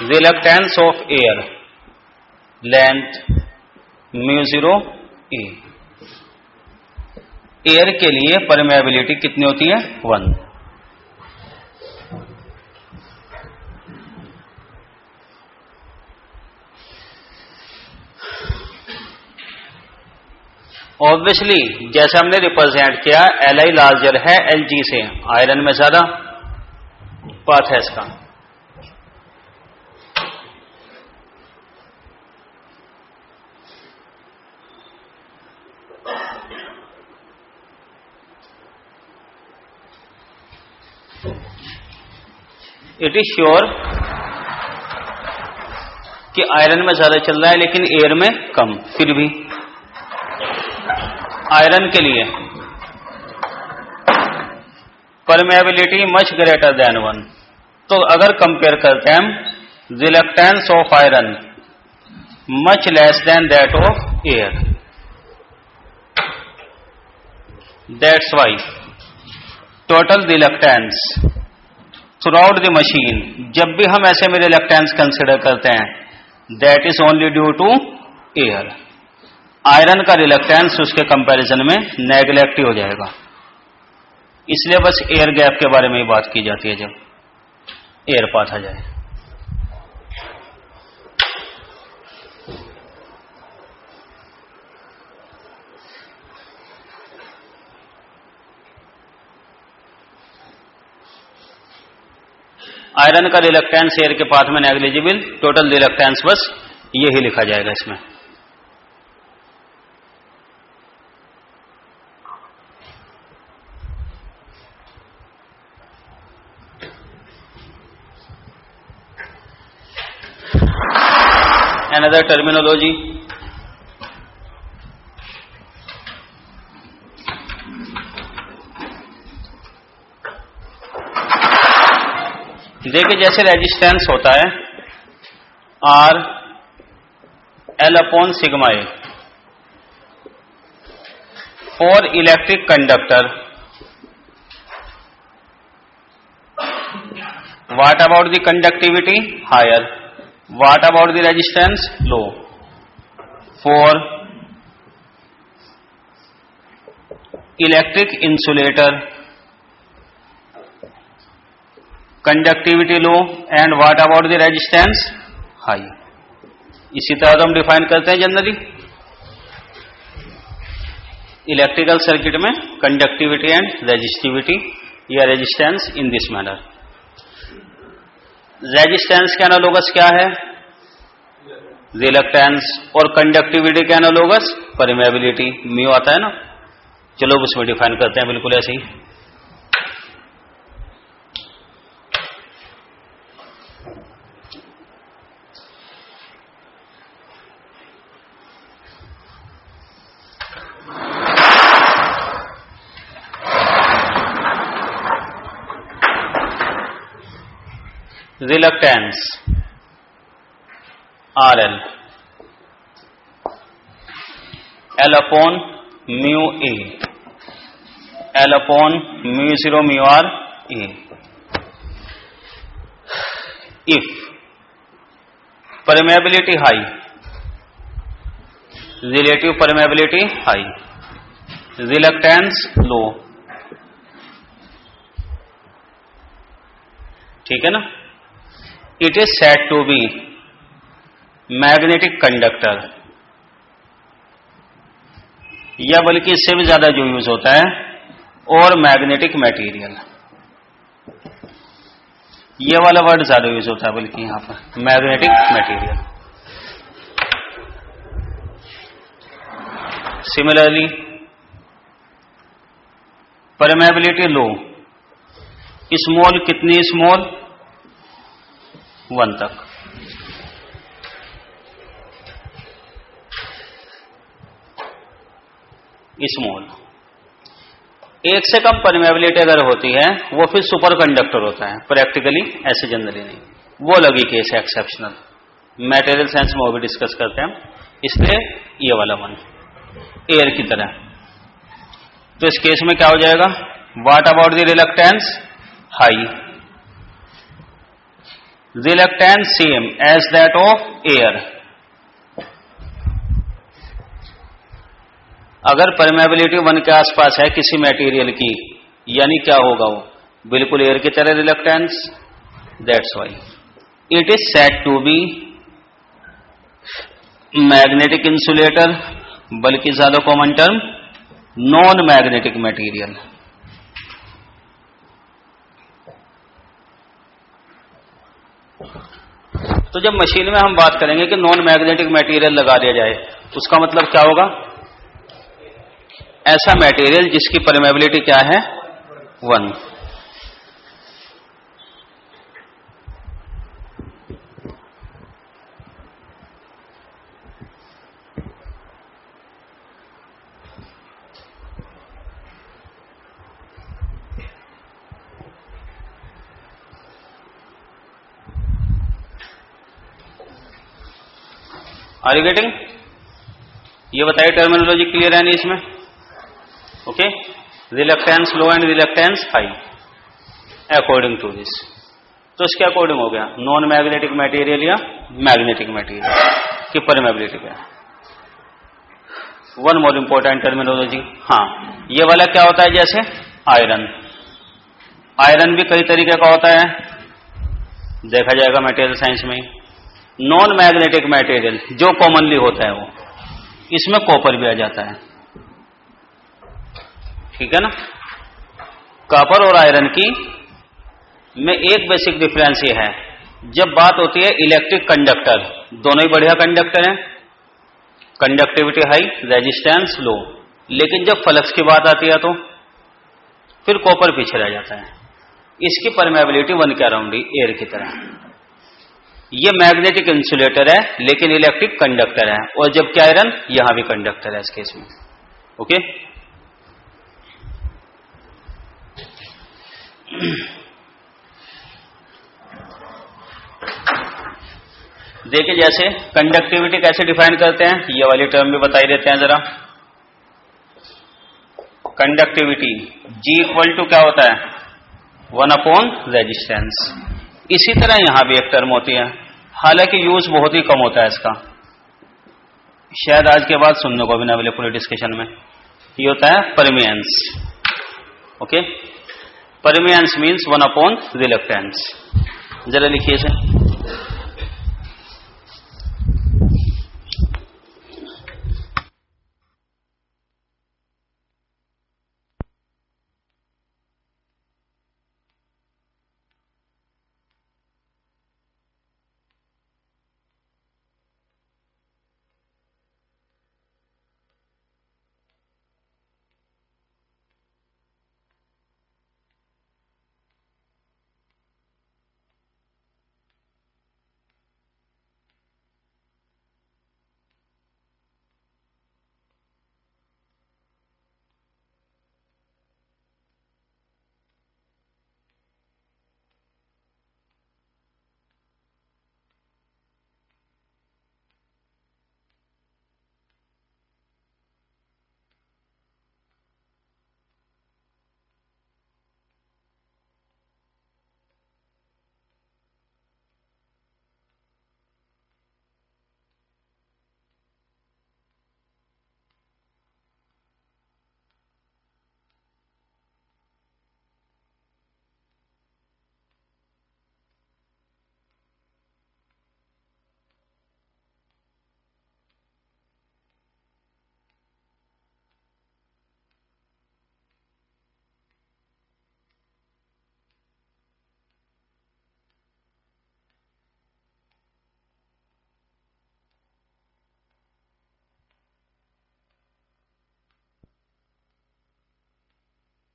reluctance of air, length μ0 a। Air के लिए permeability कितनी होती है? 1। ऑब्वियसली जैसे हमने रिप्रेजेंट किया, Li लार्जर है Lg से, आयरन में ज्यादा पाथ है इसका। इट इज श्योर कि आयरन में ज्यादा चल रहा है लेकिन एयर में कम। फिर भी आयरन के लिए परमेबिलिटी मच ग्रेटर देन 1। तो अगर कंपेयर करते हैं हम, reluctance of iron much less than that of air. That's why total reluctance throughout the machine, जब भी हम ऐसे में रिलक्टेंस कंसिडर करते हैं, that is only due to air. Iron का रिलक्टेंस उसके कंपैरिजन में नेग्लेक्ट हो जाएगा। इसलिए बस एयर गैप के बारे में ही बात की जाती है जब एयर पाथ आ जाए। आयरन का रिलक्टेंस एयर के पाथ में नेग्लिजिबल, टोटल रिलक्टेंस बस यही लिखा जाएगा इसमें। Another terminology, देखिए जैसे रेजिस्टेंस होता है R L upon sigma A for electric conductor, what about the conductivity? Higher. What about the resistance? Low. For electric insulator, conductivity low, and what about the resistance? High. इसी तरह तो हम define करते हैं generally electrical circuit में conductivity and resistivity या resistance in this manner. Resistance के analogous क्या है? रिलक्टेंस। और कंडक्टिविटी के एनालोगस परमेबिलिटी, म्यू आता है ना। चलो उसमें डिफाइन करते हैं बिल्कुल ऐसे ही। Reluctance RL L upon mu A, L upon mu 0 mu R A. If permeability high, relative permeability high, reluctance low, ठीक है ना। It is said to be magnetic conductor, या बल्कि इससे भी ज्यादा जो यूज होता है और मैग्नेटिक मटेरियल, ये वाला वर्ड ज्यादा यूज होता है बल्कि यहां पर मैग्नेटिक मटेरियल। सिमिलरली परमेबिलिटी लो, स्मॉल कितनी स्मॉल? 1 तक। स्मॉल। एक से कम परमेबिलिटी अगर होती है वो फिर सुपर कंडक्टर होता है, प्रैक्टिकली ऐसे जनरली नहीं, वो लगी केस है एक्सेप्शनल। मटेरियल साइंस में वो भी डिस्कस करते हैं, इसलिए ये वाला वन एयर की तरह। तो इस केस में क्या हो जाएगा? What about the reluctance? High. Reluctance same as that of air. अगर परमेबिलिटी 1 के आसपास है किसी मटेरियल की, यानी क्या होगा वो? बिल्कुल एयर की तरह reluctance. That's why it is said to be magnetic insulator, बल्कि ज्यादा common term non magnetic material. तो जब मशीन में हम बात करेंगे कि नॉन मैग्नेटिक मटेरियल लगा दिया जाए, उसका मतलब क्या होगा? ऐसा मटेरियल जिसकी परमेबिलिटी क्या है? 1। Are you getting? ये बताइए टर्मिनोलॉजी क्लियर है नहीं इसमें? Okay. Reluctance low and reluctance high according to this. तो इसके अकॉर्डिंग हो गया नॉन मैग्नेटिक मटेरियल या मैग्नेटिक मटेरियल की परमेबिलिटी क्या है। वन मोर इंपॉर्टेंट टर्मिनोलॉजी, हाँ, ये वाला क्या होता है? जैसे आयरन। आयरन भी कई तरीके का होता है, देखा जाएगा मटेरियल साइंस में। नॉन मैग्नेटिक मटेरियल जो कॉमनली होता है वो, इसमें कॉपर भी आ जाता है, ठीक है ना। कॉपर और आयरन की में एक बेसिक डिफरेंस ये है, जब बात होती है इलेक्ट्रिक कंडक्टर, दोनों ही बढ़िया कंडक्टर हैं, कंडक्टिविटी हाई, रेजिस्टेंस लो, लेकिन जब फ्लक्स की बात आती है तो फिर कॉपर पीछे रह जाता है। इसकी परमेबिलिटी 1 के अराउंड ही एयर की तरह। ये मैग्नेटिक इंसुलेटर है लेकिन इलेक्ट्रिक कंडक्टर है, और जबकि आयरन यहां भी कंडक्टर है इस केस में। ओके, देखिए जैसे कंडक्टिविटी कैसे डिफाइन करते हैं, ये वाली टर्म भी बता ही देते हैं जरा। कंडक्टिविटी G इक्वल टू क्या होता है? 1/रेजिस्टेंस। इसी तरह यहां भी एक टर्म होती है, हालांकि यूज बहुत ही कम होता है इसका, शायद आज के बाद सुनने को भी ना मिले पूरे डिस्कशन में। ये होता है परमियंस। Okay, परमियंस means 1/रिलक्टेंस। जरा लिखिए इसे।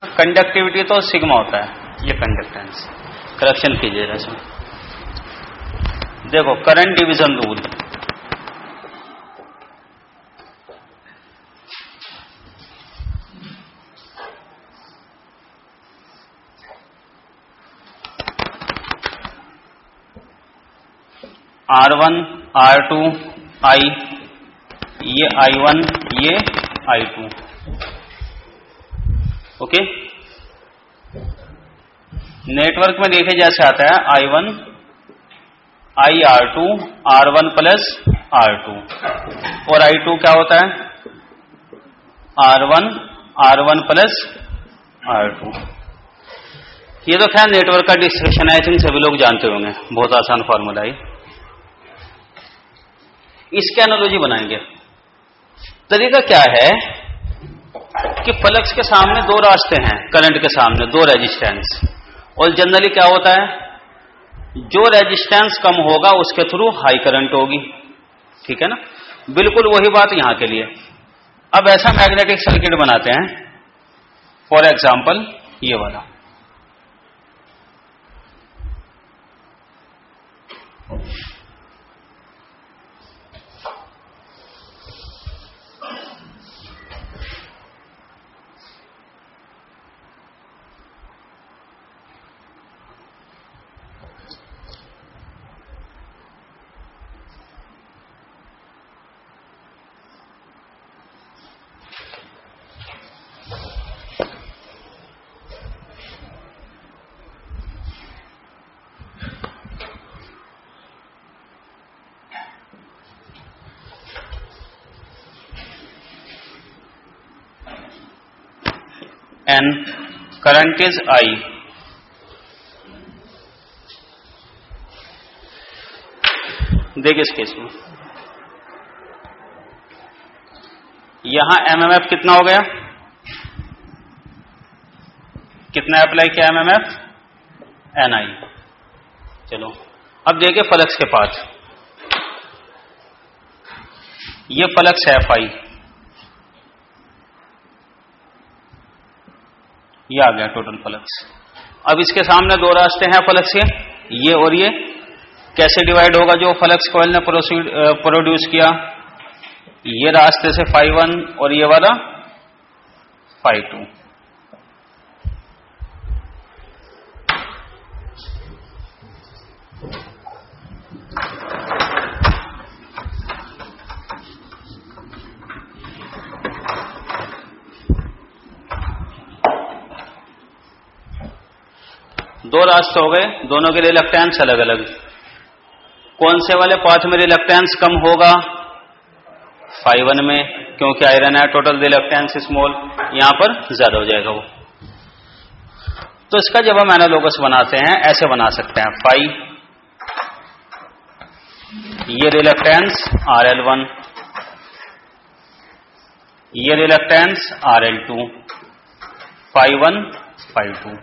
कंडक्टिविटी तो सिग्मा होता है, ये कंडक्टेंस। करेक्शन कीजिए इसमें। देखो current division rule, R1 R2 I, ये I1 ये I2, ओके। नेटवर्क में देखे जैसे आता है I1 IR2 R1 plus R2, और I2 क्या होता है R1 R1 प्लस R2। ये तो खैर नेटवर्क का डिस्क्रिप्शन है, आई थिंक सभी लोग जानते होंगे, बहुत आसान फॉर्मूला है। इसके एनालॉजी बनाएंगे। तरीका क्या है कि फ्लक्स के सामने दो रास्ते हैं, करंट के सामने दो रेजिस्टेंस, और जनरली क्या होता है, जो रेजिस्टेंस कम होगा उसके थ्रू हाई करंट होगी, ठीक है ना। बिल्कुल वही बात यहां के लिए। अब ऐसा मैग्नेटिक सर्किट बनाते हैं, फॉर एग्जांपल ये वाला, and current is I। देख इस केस में यहां एमएमएफ कितना हो गया, कितना अप्लाई किया एमएमएफ एनआई। चलो अब देखिए फ्लक्स के पास, ये फ्लक्स है फाई, ये आ गया टोटल फ्लक्स। अब इसके सामने दो रास्ते हैं फ्लक्स के, ये और ये। कैसे डिवाइड होगा जो फ्लक्स कॉइल ने प्रोड्यूस किया, ये रास्ते से φ1 और ये वाला φ2। दो रास्ते हो गए, दोनों के रिलक्टेंस अलग अलग। कौन से वाले पाथ में रिलक्टेंस कम होगा, φ1 में, क्योंकि आयरन है, टोटल रिलक्टेंस स्मॉल, यहां पर ज्यादा हो जाएगा वो। तो इसका जब हम एनालोगस बनाते हैं ऐसे बना सकते हैं, फाई ये रिलक्टेंस RL1, ये रिलक्टेंस RL2, φ1 φ2।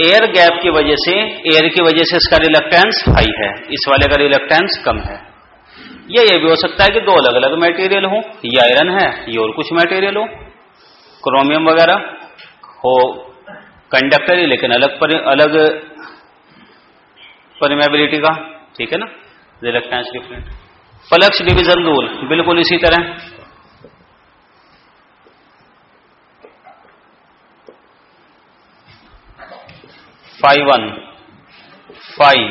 एयर गैप की वजह से, एयर की वजह से इसका रिलक्टेंस हाई है, इस वाले का रिलक्टेंस कम है। ये भी हो सकता है कि दो अलग अलग मटेरियल हो, ये आयरन है, ये और कुछ मटेरियल हो, क्रोमियम वगैरह हो, कंडक्टर ही लेकिन अलग परमेबिलिटी का, ठीक है ना, reluctance different. Flux division rule बिल्कुल इसी तरह, φ1 phi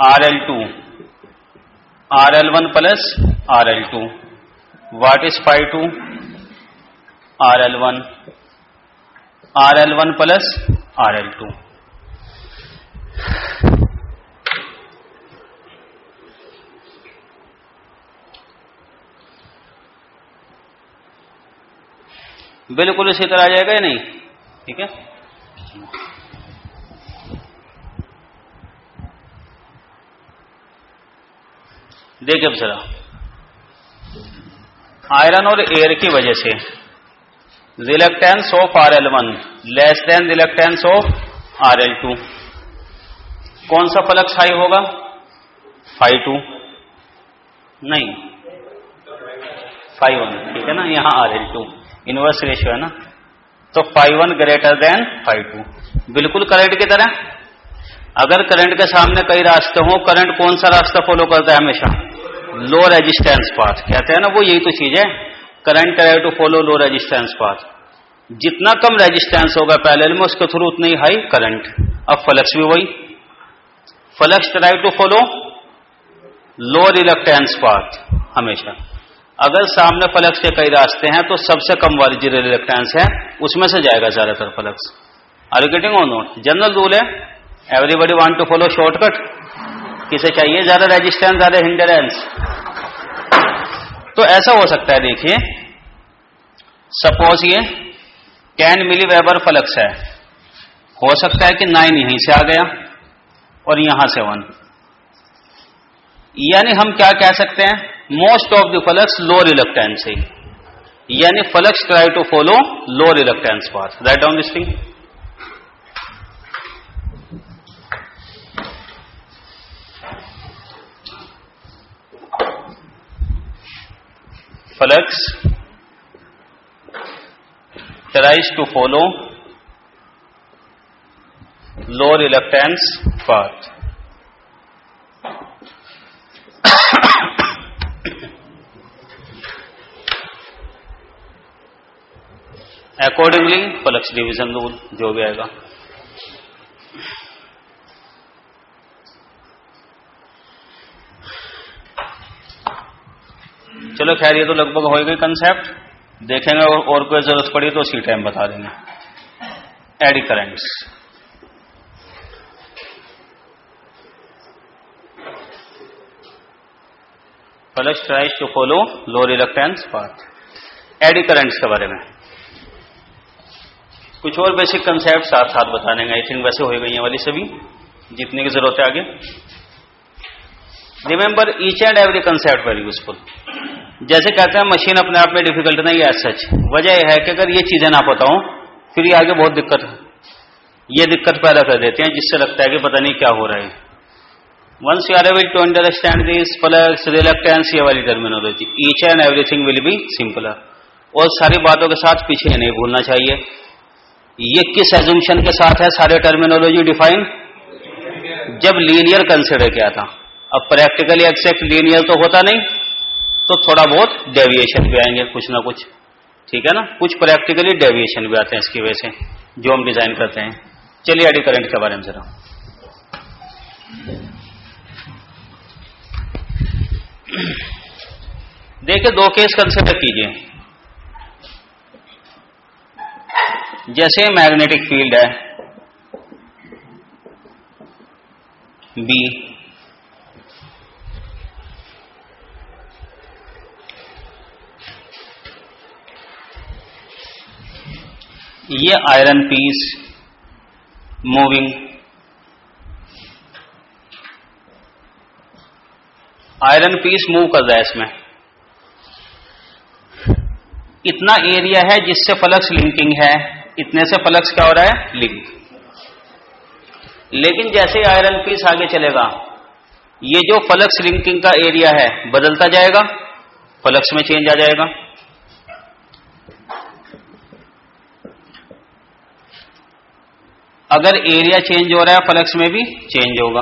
RL2 RL1 plus RL2, what is φ2 RL1 RL1 plus RL2। बिल्कुल इसी तरह आ जाएगा या नहीं, ठीक है। देखिए अब जरा, आयरन और एयर की वजह से reluctance of RL1 less than reluctance of RL2, कौन सा फ्लक्स हाई होगा, φ2 नहीं, φ1, ठीक है ना, यहाँ RL2 इनवर्स रेशियो है ना, तो φ1 ग्रेटर देन φ2, बिल्कुल करंट की तरह। अगर करंट के सामने कई रास्ते हो, करंट कौन सा रास्ता फॉलो करता है हमेशा? लो रेजिस्टेंस पाथ, कहते हैं ना, वो यही तो चीज है, current try to follow low resistance path. जितना कम रेजिस्टेंस होगा पैरेलल में, उसके थ्रू उतना ही हाई करंट। अब फ्लक्स भी वही, flux try to follow low reluctance path हमेशा। अगर सामने फ्लक्स के कई रास्ते हैं तो सबसे कम वाली जो रिलक्टेंस है उसमें से जाएगा ज्यादातर फ्लक्स। आर यू गेटिंग और नॉट? जनरल रूल है, everybody want to follow shortcut. किसे चाहिए ज्यादा रेजिस्टेंस, ज्यादा हिंडरेंस? तो ऐसा हो सकता है, देखिए सपोज ये 10 मिली वेबर फ्लक्स है, हो सकता है कि 9 यहीं से आ गया और यहां से 1, यानी हम क्या कह सकते हैं, most of the flux low reluctance है, यानी flux try to follow low reluctance path. Right down this thing. Flux tries to follow low reluctance path. Accordingly, flux division rule जो भी आएगा। चलो खैर, ये तो लगभग हो गई कंसेप्ट, देखेंगे और कोई जरूरत पड़ी तो उसी टाइम बता देंगे। Eddy currents, flux tries to follow low reluctance path. Eddy currents के बारे में कुछ और बेसिक कंसेप्ट साथ साथ बता देंगे। आई थिंक वैसे हो गई वाली सभी जितने की जरूरत है आगे। Remember each and every concept very useful. जैसे कहते हैं मशीन अपने आप में डिफिकल्ट नहीं है, सच वजह यह है कि अगर ये चीजें ना पता हो फिर ये आगे बहुत दिक्कत पैदा कर देते हैं, जिससे लगता है कि पता नहीं क्या हो रहा है। Once you are able to understand this flux reluctance, ये वाली terminology, each and everything will be simpler. और सारी बातों के साथ पीछे नहीं भूलना चाहिए, ये किस एजम्पशन के साथ है सारे टर्मिनोलॉजी डिफाइन, जब लीनियर कंसिडर किया था। अब प्रैक्टिकली एक्सैक्ट लीनियर तो होता नहीं, तो थोड़ा बहुत डेविएशन भी आएंगे कुछ ना कुछ, ठीक है ना, कुछ प्रैक्टिकली डेविएशन भी आते हैं इसकी वजह से जो हम डिजाइन करते हैं। चलिए एडी करंट के बारे में जरा देखिए, दो केस कंसिडर कीजिए। जैसे मैग्नेटिक फील्ड है बी, ये iron piece moving, iron piece move कर रहा है, इसमें इतना एरिया है जिससे फ्लक्स लिंकिंग है, इतने से फ्लक्स क्या हो रहा है, लिंक। लेकिन जैसे आयरन पीस आगे चलेगा, ये जो फ्लक्स लिंकिंग का एरिया है बदलता जाएगा, फ्लक्स में चेंज आ जाएगा। अगर एरिया चेंज हो रहा है, फ्लक्स में भी चेंज होगा।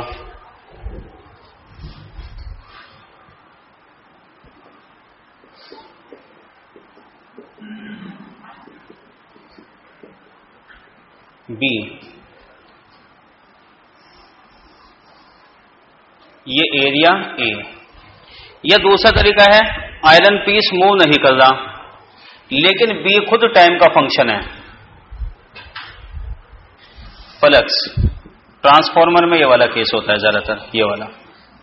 बी, ये एरिया ए। यह दूसरा तरीका है, आयरन पीस मूव नहीं कर रहा, लेकिन बी खुद टाइम का फंक्शन है। फ्लक्स ट्रांसफॉर्मर में ये वाला केस होता है ज्यादातर, ये वाला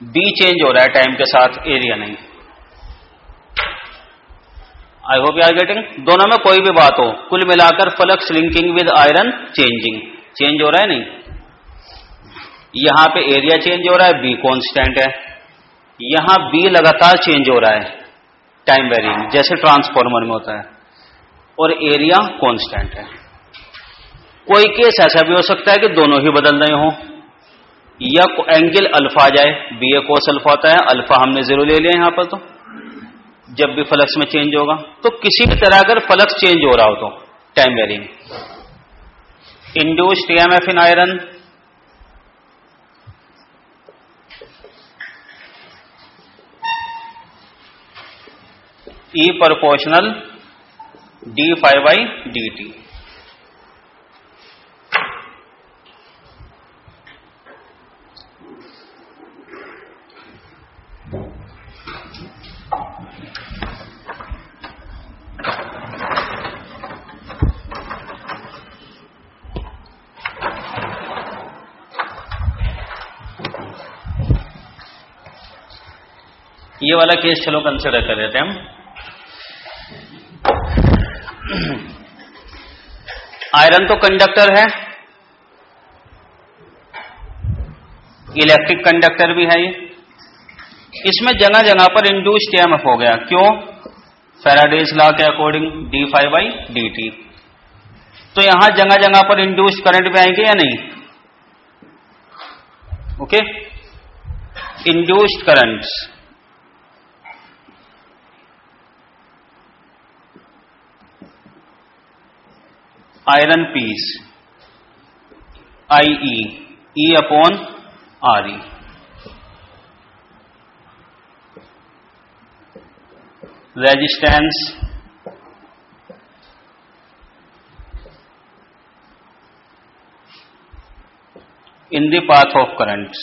बी चेंज हो रहा है टाइम के साथ, एरिया नहीं। I hope you are getting. दोनों में कोई भी बात हो, कुल मिलाकर flux linking with iron changing, change हो रहा है नहीं। यहां पे एरिया चेंज हो रहा है, बी कांस्टेंट है। यहां बी लगातार चेंज हो रहा है, टाइम वेरिंग, जैसे ट्रांसफॉर्मर में होता है, और एरिया कांस्टेंट है। कोई केस ऐसा भी हो सकता है कि दोनों ही बदल रहे हो, या एंगल अल्फा आ जाए, बी ए कोस अल्फा होता है, अल्फा हमने 0 ले लिया यहां पर, तो जब भी फ्लक्स में चेंज होगा। तो किसी भी तरह अगर फ्लक्स चेंज हो रहा हो तो time varying. Induced EMF in iron, E proportional d∅dt। ये वाला केस चलो कंसिडर कर लेते हैं हम। आयरन तो कंडक्टर है, इलेक्ट्रिक कंडक्टर भी है ये। इसमें जगह जगह पर इंड्यूस्ड ईएमएफ हो गया। क्यों? फैराडेज लॉ के अकॉर्डिंग d∅dt। तो यहां जगह जगह पर इंड्यूस्ड करंट भी आएंगे या नहीं? ओके, induced currents iron piece IE E/RE। Resistance in the path of currents.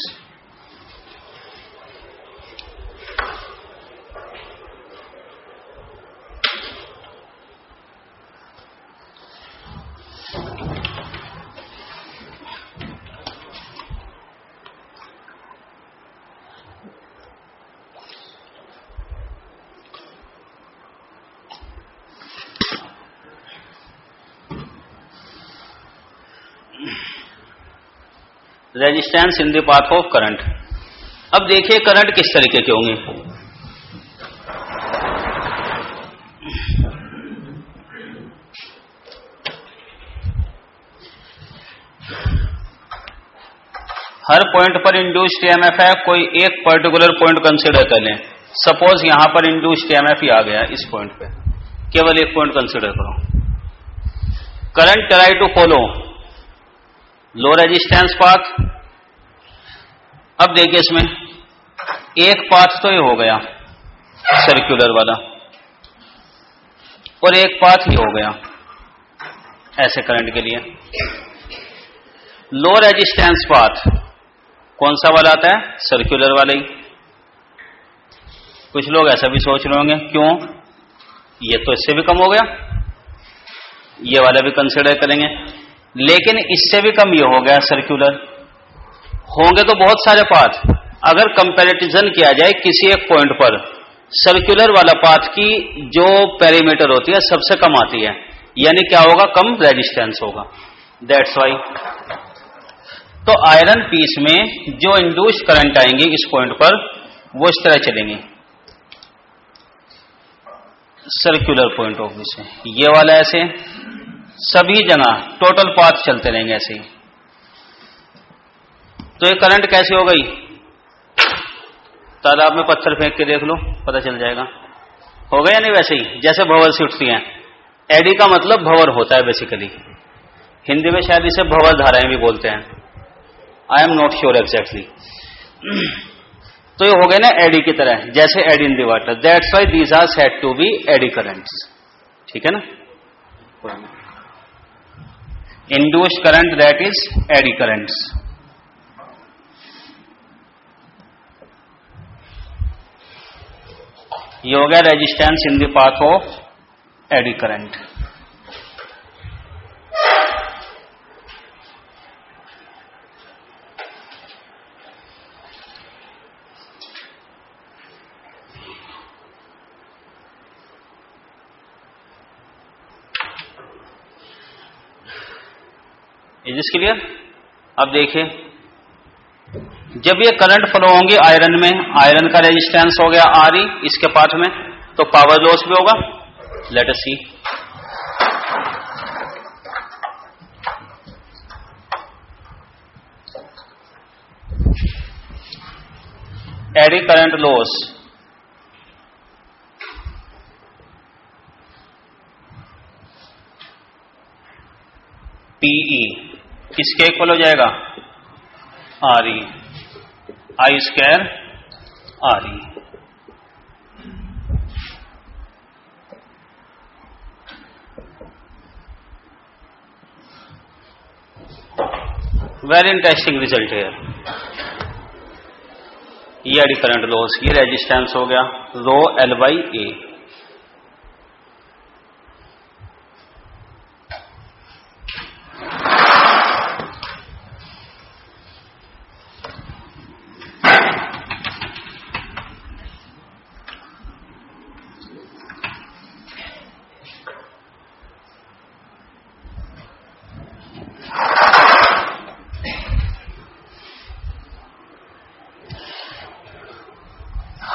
Resistance in the path of current. अब देखिए करंट किस तरीके के होंगे। हर पॉइंट पर इंड्यूस्ड ईएमएफ है, कोई एक पर्टिकुलर पॉइंट कंसीडर कर लें। सपोज यहां पर इंड्यूस्ड ईएमएफ ही आ गया इस पॉइंट पे, केवल एक पॉइंट कंसीडर करो। Current try to follow low resistance path. अब देखिए इसमें एक पाथ तो ये हो गया सर्कुलर वाला, और एक पाथ ही हो गया ऐसे करंट के लिए। लो रेजिस्टेंस पाथ कौन सा वाला आता है? सर्कुलर वाला ही। कुछ लोग ऐसा भी सोच रहे होंगे, क्यों, ये तो इससे भी कम हो गया, ये वाला भी कंसिडर करेंगे। लेकिन इससे भी कम ये हो गया सर्कुलर। होंगे तो बहुत सारे पाथ। अगर कंपैरिजन किया जाए किसी एक पॉइंट पर, सर्कुलर वाला पाथ की जो पेरीमीटर होती है सबसे कम आती है, यानी क्या होगा? कम रेजिस्टेंस होगा। दैट्स वाई तो आयरन पीस में जो इंड्यूस्ड करंट आएंगे इस पॉइंट पर वो इस तरह चलेंगे सर्कुलर पॉइंट ऑफ व्यू से। ये वाला ऐसे, सभी जगह टोटल पाथ चलते रहेंगे ऐसे ही। तो ये करंट कैसे हो गई? तालाब में पत्थर फेंक के देख लो, पता चल जाएगा। हो गया नहीं? वैसे ही जैसे भंवर से उठती हैं। एडी का मतलब भंवर होता है बेसिकली। हिंदी में शायद इसे भंवर धाराएं भी बोलते हैं, I am not sure exactly. तो ये हो गए ना एडी की तरह, जैसे eddy in the water. That's why these are said to be eddy currents. ठीक है ना? Induced current that is eddy currents. ये हो गया resistance in the path of eddy current. Is this clear? अब देखिए, जब ये करंट फ्लो होंगे आयरन में, आयरन का रेजिस्टेंस हो गया RE इसके पाथ में, तो पावर लॉस भी होगा। Let us see. Eddy current loss किसके इक्वल हो जाएगा? R E, I square R E. Very interesting result है। ये एडी करंट लॉस, ये रेजिस्टेंस हो गया रो एल बाई ए।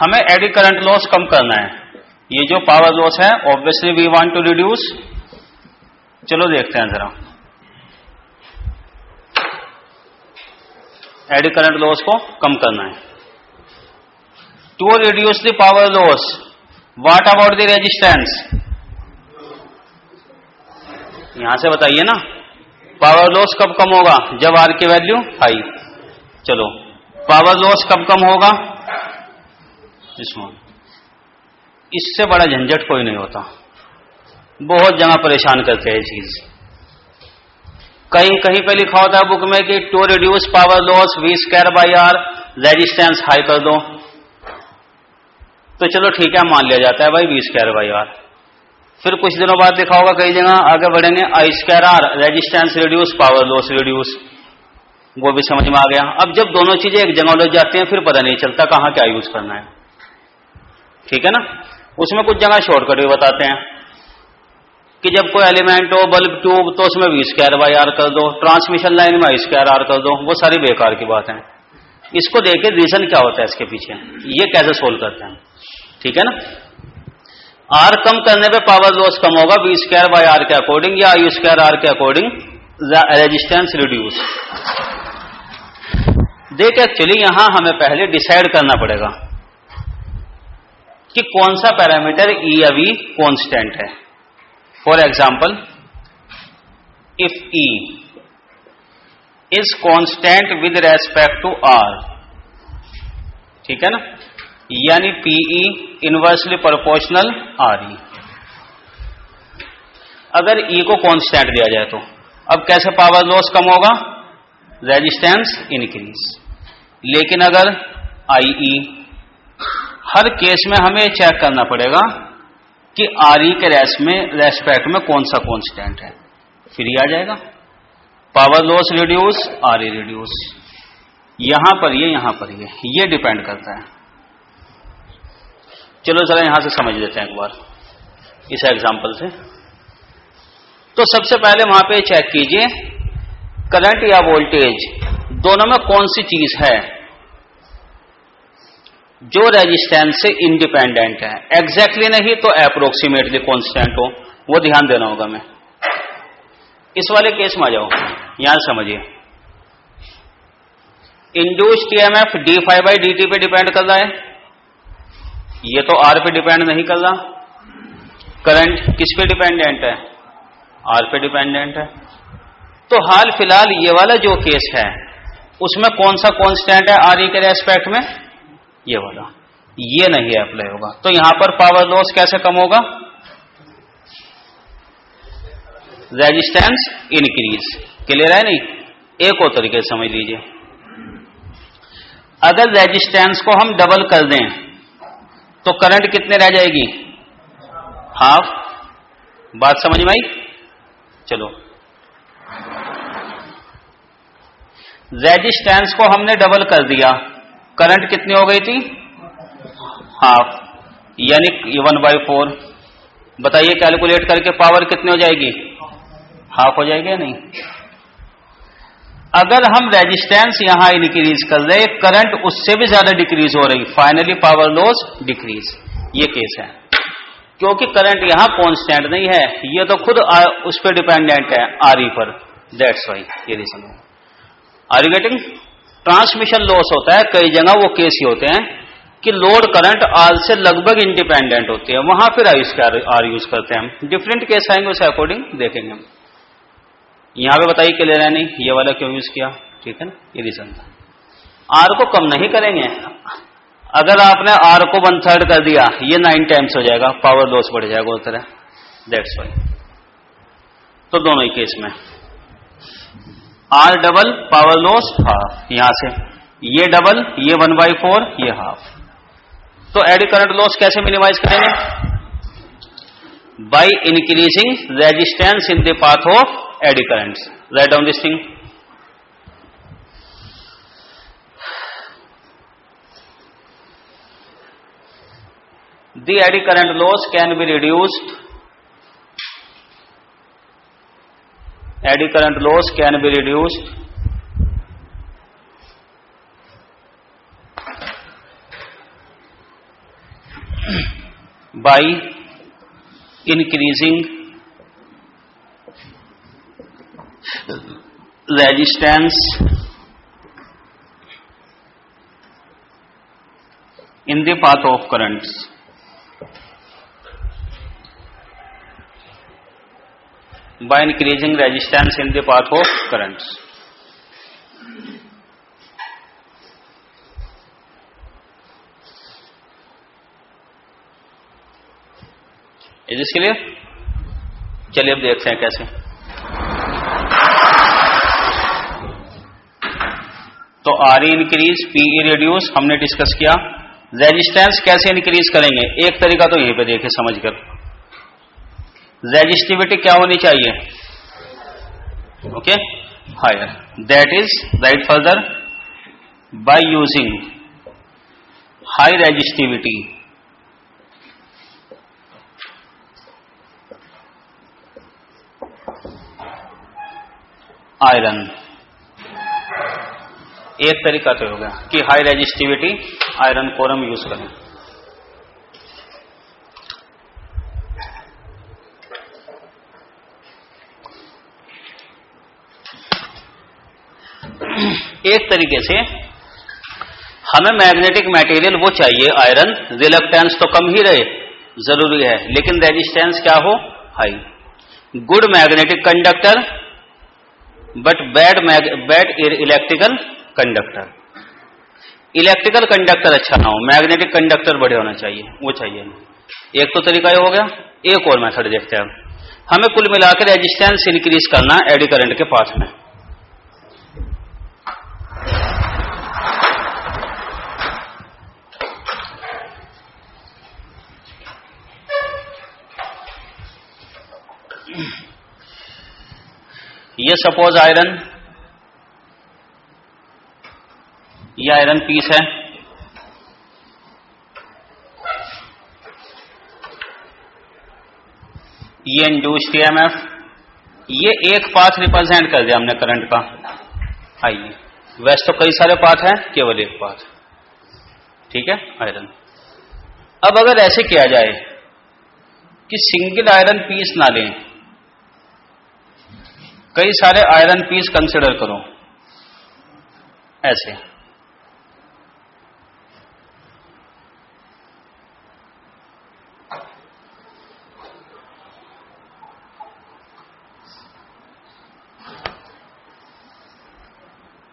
हमें एडी करंट लॉस कम करना है। ये जो पावर लॉस है obviously we want to reduce. चलो देखते हैं जरा एडी करंट लॉस को कम करना है। To reduce the power loss, what about the resistance? यहां से बताइए ना, पावर लॉस कब कम होगा? जब आर की वैल्यू हाई। चलो पावर लॉस कब कम होगा? इससे बड़ा झंझट कोई नहीं होता। बहुत जगह परेशान करते हैं चीज। कहीं कहीं पे लिखा होता है बुक में कि to reduce power loss V square by R, resistance high कर दो। तो चलो ठीक है, मान लिया जाता है भाई वी स्क्वायर बाई आर। फिर कुछ दिनों बाद लिखा होगा कई जगह आगे बढ़ेंगे I square R, resistance reduce power loss reduce. वो भी समझ में आ गया। अब जब दोनों चीजें एक जगह लग जाती हैं फिर पता नहीं चलता कहां क्या यूज करना है। ठीक है ना? उसमें कुछ जगह शॉर्टकट भी बताते हैं कि जब कोई एलिमेंट हो, बल्ब ट्यूब, तो उसमें वी स्क्वायर बाई आर कर दो, ट्रांसमिशन लाइन में आई स्क्वायर आर कर दो। वो सारी बेकार की बात है। इसको देखे रीजन क्या होता है इसके पीछे, ये कैसे सोल्व करते हैं। ठीक है ना? आर कम करने पे पावर लॉस कम होगा वी स्क्वायर बाई आर के अकॉर्डिंग या आई स्क्वायर आर के अकॉर्डिंग, रेजिस्टेंस रिड्यूस। देख एक्चुअली यहां हमें पहले डिसाइड करना पड़ेगा कि कौन सा पैरामीटर ई अभी कांस्टेंट है। For example, if E is constant with respect to R, ठीक है ना, यानी PE inversely proportional R E. अगर ई को कांस्टेंट दिया जाए तो अब कैसे पावर लॉस कम होगा? Resistance increase. लेकिन अगर आई ई, हर केस में हमें चेक करना पड़ेगा कि आर ई के रेस्पेक्ट में कौन सा कांस्टेंट है। फिर ही आ जाएगा power loss reduce, R E reduce. यहां पर ये डिपेंड करता है। चलो जरा यहां से समझ लेते हैं एक बार इस एग्जांपल से। तो सबसे पहले वहां पे चेक कीजिए करंट या वोल्टेज दोनों में कौन सी चीज है जो रेजिस्टेंस से इंडिपेंडेंट है। एग्जैक्टली नहीं तो अप्रोक्सीमेटली कांस्टेंट हो, वो ध्यान देना होगा। मैं इस वाले केस में आ जाओ, यहां समझिए। Induced EMF D phi by D T पे डिपेंड कर रहा है, ये तो आर पे डिपेंड नहीं कर रहा। करंट किस पे डिपेंडेंट है? आर पे डिपेंडेंट है। तो हाल फिलहाल ये वाला जो केस है उसमें कौन सा कांस्टेंट है आर ई के रेस्पेक्ट में? ये वाला। ये नहीं अप्लाई होगा। तो यहां पर पावर लॉस कैसे कम होगा? Resistance increase. क्लियर है? नहीं, एक और तरीके से समझ लीजिए। अगर रेजिस्टेंस को हम डबल कर दें तो करंट कितने रह जाएगी? हाफ। बात समझ में आई? चलो, रेजिस्टेंस को हमने डबल कर दिया, करंट कितनी हो गई थी? हाफ, यानी 1/4। बताइए कैलकुलेट करके पावर कितनी हो जाएगी? हाफ हो जाएगी या नहीं? अगर हम रेजिस्टेंस यहां इंक्रीज कर रहे, करंट उससे भी ज्यादा डिक्रीज हो रही, फाइनली पावर लॉस डिक्रीज। ये केस है क्योंकि करंट यहां कांस्टेंट नहीं है, ये तो खुद उस पर डिपेंडेंट है, आर ई पर। दैट्स वाई ये रीजन है। Are you getting? Transmission loss होता है कई जगह, वो केस ही होते हैं कि लोड करंट आर से लगभग इंडिपेंडेंट होती है, वहां फिर आई स्क्वायर आर यूज करते हैं हम। डिफरेंट केस आएंगे, उसे अकॉर्डिंग देखेंगे हम। यहां पे बताइए क्लियर है नहीं, ये वाला क्यों यूज किया, ठीक है ना, ये रीजन था। आर को कम नहीं करेंगे, अगर आपने आर को 1/3 कर दिया ये 9 टाइम्स हो जाएगा, पावर लॉस बढ़ जाएगा उस तरह, दैट्स वाई। तो दोनों ही केस में R double power loss half, यहां से ये डबल, ये 1/4, ये हाफ। तो एडी करंट लॉस कैसे मिनिमाइज करेंगे, by increasing resistance in the path of eddy currents. Right down this thing. The eddy current loss can be reduced. Eddy current loss can be reduced by increasing resistance in the path of currents. By increasing resistance in the path of currents. Is this clear? चलिए अब देखते हैं कैसे। तो are increase, PE reduce हमने discuss किया। Resistance कैसे increase करेंगे, एक तरीका तो यहीं पे देखे समझकर। रेजिस्टिविटी क्या होनी चाहिए, okay, higher, that is right further by using high resistivity iron. एक तरीका तो होगा कि हाई रेजिस्टिविटी आयरन कोर हम यूज करें। एक तरीके से हमें मैग्नेटिक मटेरियल वो चाहिए आयरन, रिलक्टेंस तो कम ही रहे जरूरी है, लेकिन रेजिस्टेंस क्या हो, high. Good magnetic conductor but bad electrical conductor. Electrical conductor अच्छा ना हो, मैग्नेटिक कंडक्टर बड़े होना चाहिए, वो चाहिए। एक तो तरीका ये हो गया, एक और मेथड देखते हैं। हमें कुल मिलाकर रेजिस्टेंस इंक्रीज करना एडी करंट के पाथ में। ये सपोज आयरन, ये आयरन पीस है, ये इंड्यूस्ड ईएमएफ, ये एक पाथ रिप्रेजेंट कर दिया हमने करंट का। आइए, वैसे तो कई सारे पाथ हैं, केवल एक पाथ, ठीक है, आयरन। अब अगर ऐसे किया जाए कि सिंगल आयरन पीस ना लें, कई सारे आयरन पीस कंसिडर करो, ऐसे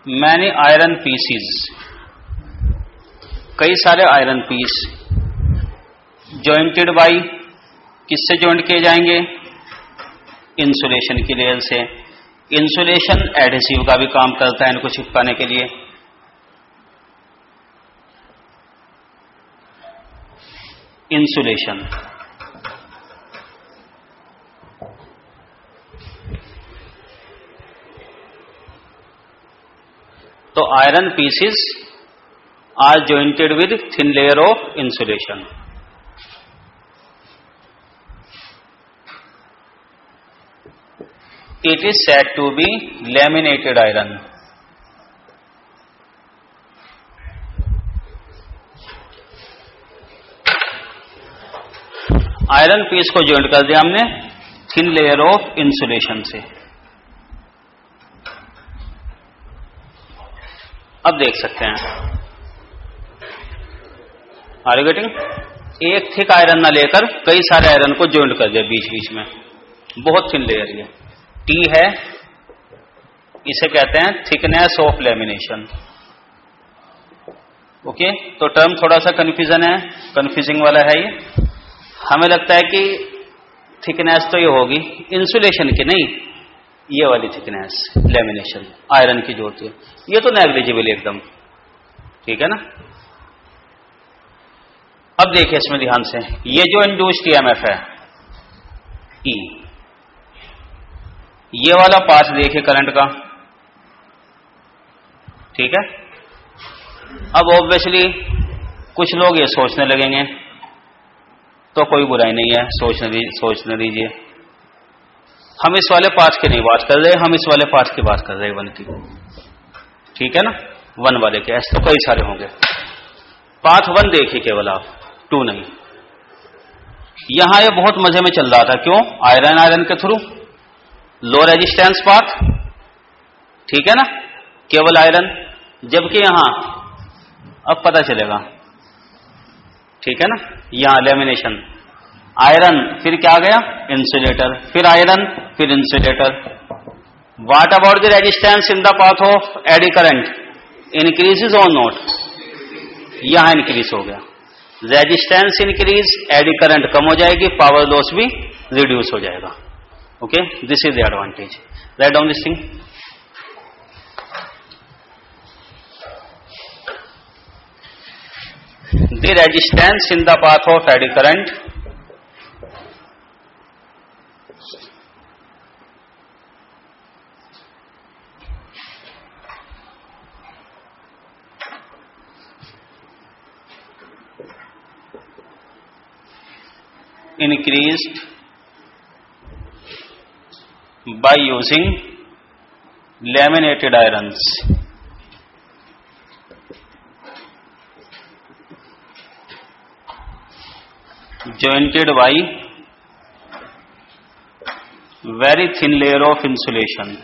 मैनी आयरन पीसीज, कई सारे आयरन पीस जॉइंटेड बाई, किससे जॉइंट किए जाएंगे, इंसुलेशन की रेल से। इंसुलेशन एडहेसिव का भी काम करता है इनको चिपकाने के लिए। इंसुलेशन, तो iron pieces are jointed with thin layer of insulation. It is said to be laminated iron. Iron piece को जॉइंट कर दिया हमने थिन लेयर ऑफ इंसुलेशन से। अब देख सकते हैं, आर यू गेटिंग? एक थिक आयरन ना लेकर कई सारे आयरन को जॉइंट कर दिया बीच बीच में, बहुत थिन लेयर ये टी है, इसे कहते हैं थिकनेस ऑफ लैमिनेशन। ओके, तो टर्म थोड़ा सा कंफ्यूजन है, कंफ्यूजिंग वाला है ये। हमें लगता है कि थिकनेस तो ये होगी इंसुलेशन की, नहीं, ये वाली थिकनेस लैमिनेशन आयरन की जो होती है, ये तो नेग्लिजिबल एकदम, ठीक है ना। अब देखिए इसमें ध्यान से, ये जो इंड्यूस्ड ईएमएफ है ई, ये वाला पार्ट देखिए करंट का, ठीक है। अब ऑब्वियसली कुछ लोग ये सोचने लगेंगे, तो कोई बुराई नहीं है, सोचने दीजिए। हम इस वाले पार्ट की नहीं बात कर रहे, हम इस वाले पार्ट की बात कर रहे हैं, वन की, ठीक है ना। वन वाले के ऐसे तो कई सारे होंगे, पार्ट वन देखिए केवल आप, टू नहीं। यहां ये बहुत मजे में चल रहा था, क्यों? आयरन आयरन के थ्रू, लो रेजिस्टेंस पाथ, ठीक है ना, केवल आयरन। जबकि यहां अब पता चलेगा, ठीक है ना, यहां लैमिनेशन आयरन, फिर क्या आ गया? इंसुलेटर, फिर आयरन, फिर insulator. What about the resistance in the path of eddy current? Increases और नॉट? यहां इंक्रीज हो गया, रेजिस्टेंस इंक्रीज, एडी करंट कम हो जाएगी, पावर लॉस भी रिड्यूस हो जाएगा। Okay, this is the advantage. Right down this thing. The resistance in the path of eddy current increased by using laminated irons. Jointed by very thin layer of insulation.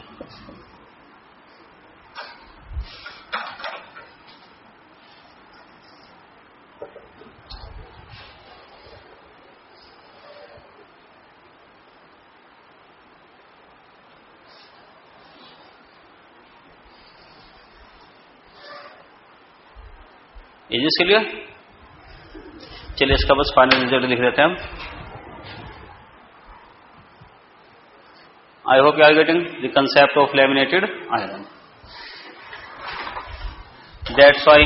Is this clear? चलिए इसका बस final result लिख देते हैं हम। I hope you are getting the concept of laminated iron. That's why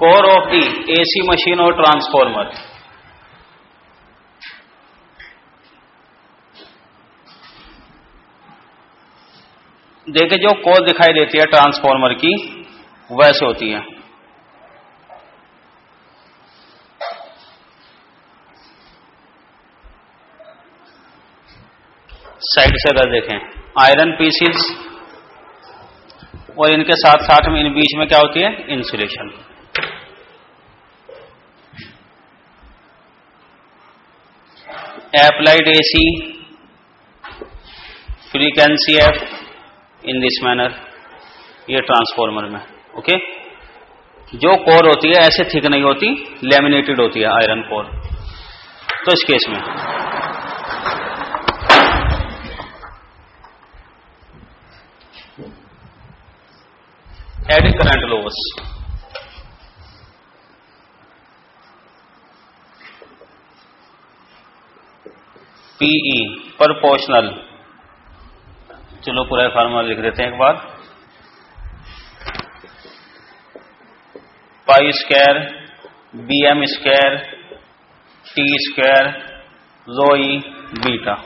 core of the AC machine और transformer, देखिए जो कोर दिखाई देती है ट्रांसफॉर्मर की, वैसे होती है। साइड से अगर देखें, आयरन पीसीज, और इनके साथ साथ में इन बीच में क्या होती है? Insulation. Applied AC frequency F in this manner, ये ट्रांसफॉर्मर में। ओके, जो कोर होती है ऐसे थिक नहीं होती, लैमिनेटेड होती है आयरन कोर। तो इस केस में eddy current loss, P E proportional, चलो पूरा फार्मूला लिख देते हैं एक बार, pi square B M square T square rho E beta.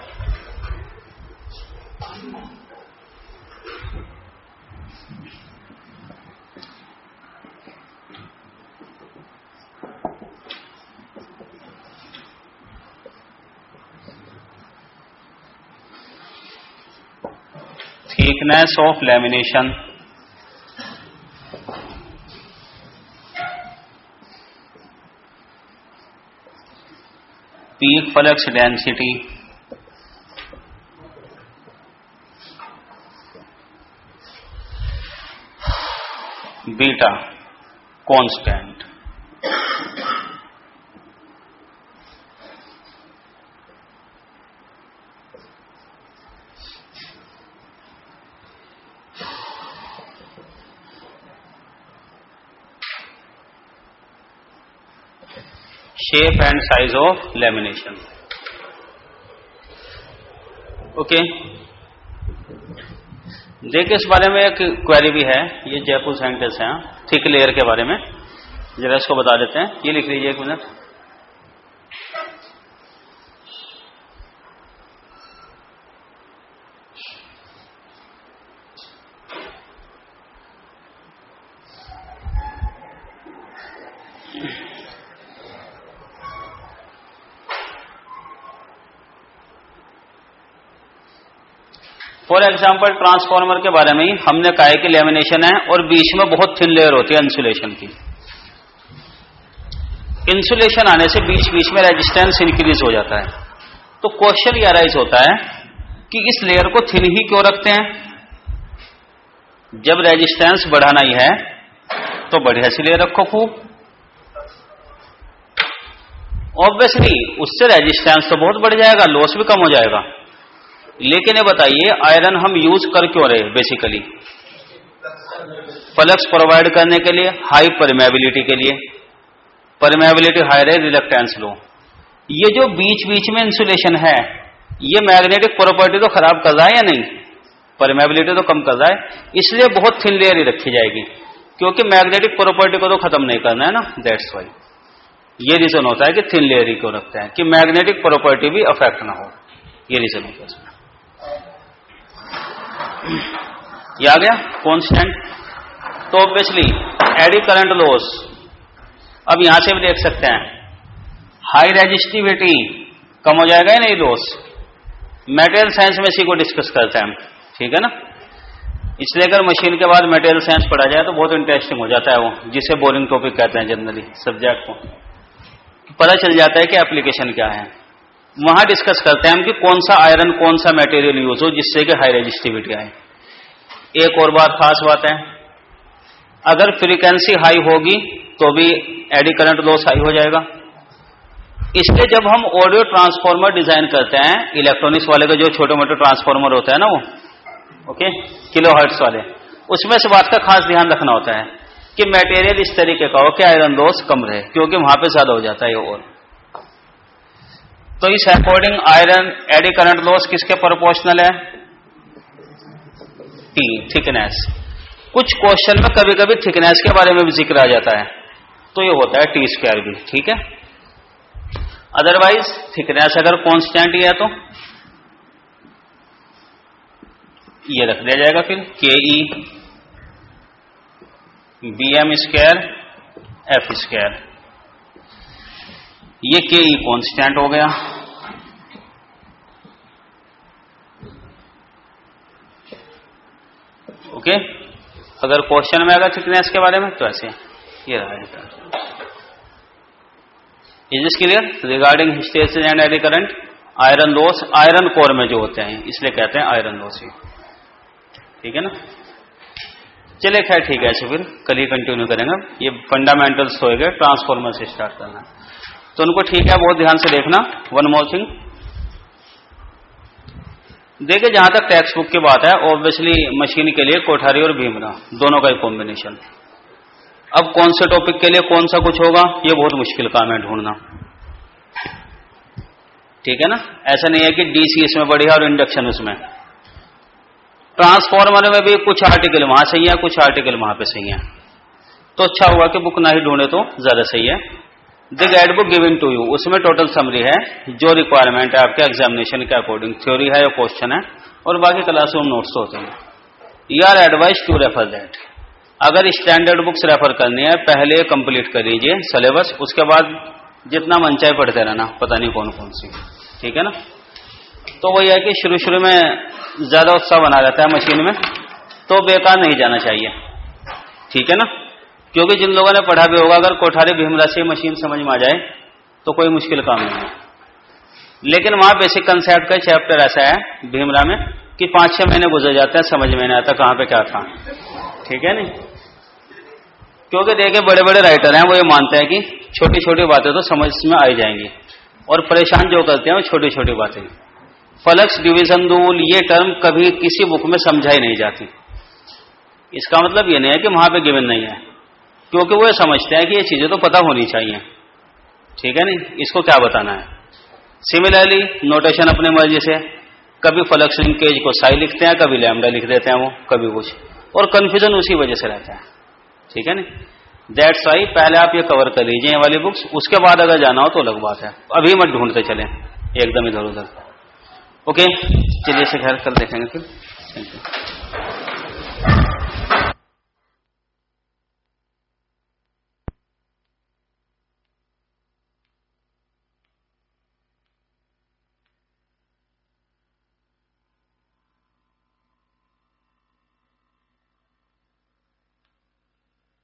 Thickness of lamination, peak flux density, beta constant। Shape and size of lamination. Okay, देखिए इस बारे में एक क्वेरी भी है, ये जयपुर सेंटर से है, थिक लेयर के बारे में, जरा इसको बता देते हैं। ये लिख लीजिए एक मिनट। फॉर एग्जाम्पल ट्रांसफार्मर के बारे में ही हमने कहा है कि लेमिनेशन है और बीच में बहुत थिन लेयर होती है इंसुलेशन की। इंसुलेशन आने से बीच बीच में रेजिस्टेंस इंक्रीज हो जाता है। तो क्वेश्चन ये राइज होता है कि इस लेयर को थिन ही क्यों रखते हैं? जब रेजिस्टेंस बढ़ाना ही है तो बढ़िया सी लेयर रखो खूब। ऑब्वियसली उससे रेजिस्टेंस तो बहुत बढ़ जाएगा, लॉस भी कम हो जाएगा। लेकिन ये बताइए आयरन हम यूज कर क्यों रहे? बेसिकली फ्लक्स प्रोवाइड करने के लिए, हाई परमेबिलिटी के लिए। परमेबिलिटी हाई रहे, रिलक्टेंस लो। ये जो बीच बीच में इंसुलेशन है ये मैग्नेटिक प्रॉपर्टी तो खराब कर रहा है या नहीं? परमेबिलिटी तो कम कर रहा है, इसलिए बहुत थिन लेयर ही रखी जाएगी, क्योंकि मैग्नेटिक प्रॉपर्टी को तो खत्म नहीं करना है ना। दैट्स वाई ये रीजन होता है कि थिन लेयर ही क्यों रखते हैं, कि मैग्नेटिक प्रॉपर्टी भी अफेक्ट ना हो। ये रीजन होता है इसमें। ये आ गया कांस्टेंट। तो ऑब्वियसली एडी करंट लॉस, अब यहां से भी देख सकते हैं हाई रेजिस्टिविटी कम हो जाएगा या नहीं लॉस? मटेरियल साइंस में इसी को डिस्कस करते हैं हम, ठीक है ना। इसलिए अगर मशीन के बाद मटेरियल साइंस पढ़ा जाए तो बहुत इंटरेस्टिंग हो जाता है वो, जिसे बोरिंग टॉपिक कहते हैं जनरली सब्जेक्ट को। पता चल जाता है कि एप्लीकेशन क्या है। वहां डिस्कस करते हैं हम कि कौन सा आयरन, कौन सा मटेरियल यूज हो जिससे कि हाई रेजिस्टिविटी आए। एक और बात, खास बात है, अगर फ्रीक्वेंसी हाई होगी तो भी एडी करंट लॉस हाई हो जाएगा। इसलिए जब हम ऑडियो ट्रांसफार्मर डिजाइन करते हैं, इलेक्ट्रॉनिक्स वाले के जो छोटे मोटे ट्रांसफार्मर होते हैं ना वो, ओके, किलोहर्ट्ज वाले, उसमें से बात का खास ध्यान रखना होता है कि मटेरियल इस तरीके का हो कि आयरन लॉस कम रहे, क्योंकि वहां पे ज्यादा हो जाता है। और तो इस according iron AD current loss किसके प्रोपोर्शनल है? T, thickness. कुछ क्वेश्चन में कभी कभी थिकनेस के बारे में भी जिक्र आ जाता है, तो ये होता है टी स्क्वायर भी, ठीक है। अदरवाइज थिकनेस अगर कांस्टेंट ही है तो ये रख दिया जाएगा फिर K E B M square F square. ये के ई कांस्टेंट हो गया। ओके, अगर क्वेश्चन में अगर थिकनेस के बारे में तो ऐसे ये रहा। Is this clear? Regarding hysteresis and eddy current, iron loss, iron core में जो होते हैं इसलिए कहते हैं आयरन लॉस ही, ठीक है ना। चले खैर ठीक है, ऐसे फिर कल ही कंटिन्यू करेंगे। ये फंडामेंटल्स हो गए, ट्रांसफॉर्मर से स्टार्ट करना है तो उनको ठीक है, बहुत ध्यान से देखना। वन मोर थिंग, देखिए जहां तक टेक्स्ट बुक की बात है, ऑब्वियसली मशीन के लिए कोठारी और भीमरा दोनों का ही कॉम्बिनेशन। अब कौन से टॉपिक के लिए कौन सा कुछ होगा ये बहुत मुश्किल काम है ढूंढना, ठीक है ना। ऐसा नहीं है कि डीसी इसमें बढ़िया और इंडक्शन उसमें। ट्रांसफॉर्मर में भी कुछ आर्टिकल वहां सही है, कुछ आर्टिकल वहां पे सही है, तो अच्छा हुआ कि बुक ना ही ढूंढे तो ज्यादा सही है। The guide book given to you, उसमें टोटल समरी है, जो रिक्वायरमेंट है आपके एग्जामिनेशन के अकॉर्डिंग, थ्योरी है या क्वेश्चन है, और बाकी क्लासरूम नोट्स होते हैं। You are advise to refer that. अगर स्टैंडर्ड बुक्स रेफर करनी है पहले कंप्लीट कर लीजिए सिलेबस, उसके बाद जितना मन चाहे पढ़ते रहना, पता नहीं कौन कौन सी, ठीक है ना। तो वही है कि शुरू शुरू में ज्यादा उत्साह बना रहता है मशीन में, तो बेकार नहीं जाना चाहिए, ठीक है ना। क्योंकि जिन लोगों ने पढ़ा भी होगा, अगर कोठारी भीमरा से मशीन समझ में आ जाए तो कोई मुश्किल काम नहीं है। लेकिन वहां बेसिक कंसेप्ट का चैप्टर ऐसा है भीमरा में कि 5-6 महीने गुजर जाते हैं, समझ में नहीं आता कहां पे क्या था, ठीक है नहीं। क्योंकि देखिए बड़े बड़े राइटर हैं, वो ये मानते हैं कि छोटी छोटी बातें तो समझ में आ जाएंगी, और परेशान जो करते हैं वो छोटी छोटी बातें। फ्लक्स, डिवीजन रूल, ये टर्म कभी किसी बुक में समझाई नहीं जाती। इसका मतलब ये नहीं है कि वहां पे गिवन नहीं है, क्योंकि वो ये समझते हैं कि ये चीजें तो पता होनी चाहिए, ठीक है नहीं, इसको क्या बताना है। सिमिलरली नोटेशन अपने मर्जी से, कभी फ्लक्स लिंकेज को साई लिखते हैं, कभी लैम्डा लिख देते हैं वो, कभी कुछ, और कंफ्यूजन उसी वजह से रहता है। ठीक है नहीं, दैट्स वाई पहले आप ये कवर कर लीजिए ये वाली बुक्स, उसके बाद अगर जाना हो तो अलग बात है, अभी मत ढूंढते चलें एकदम इधर उधर। ओके, चलिए इसे घर कल देखेंगे फिर। Thank you.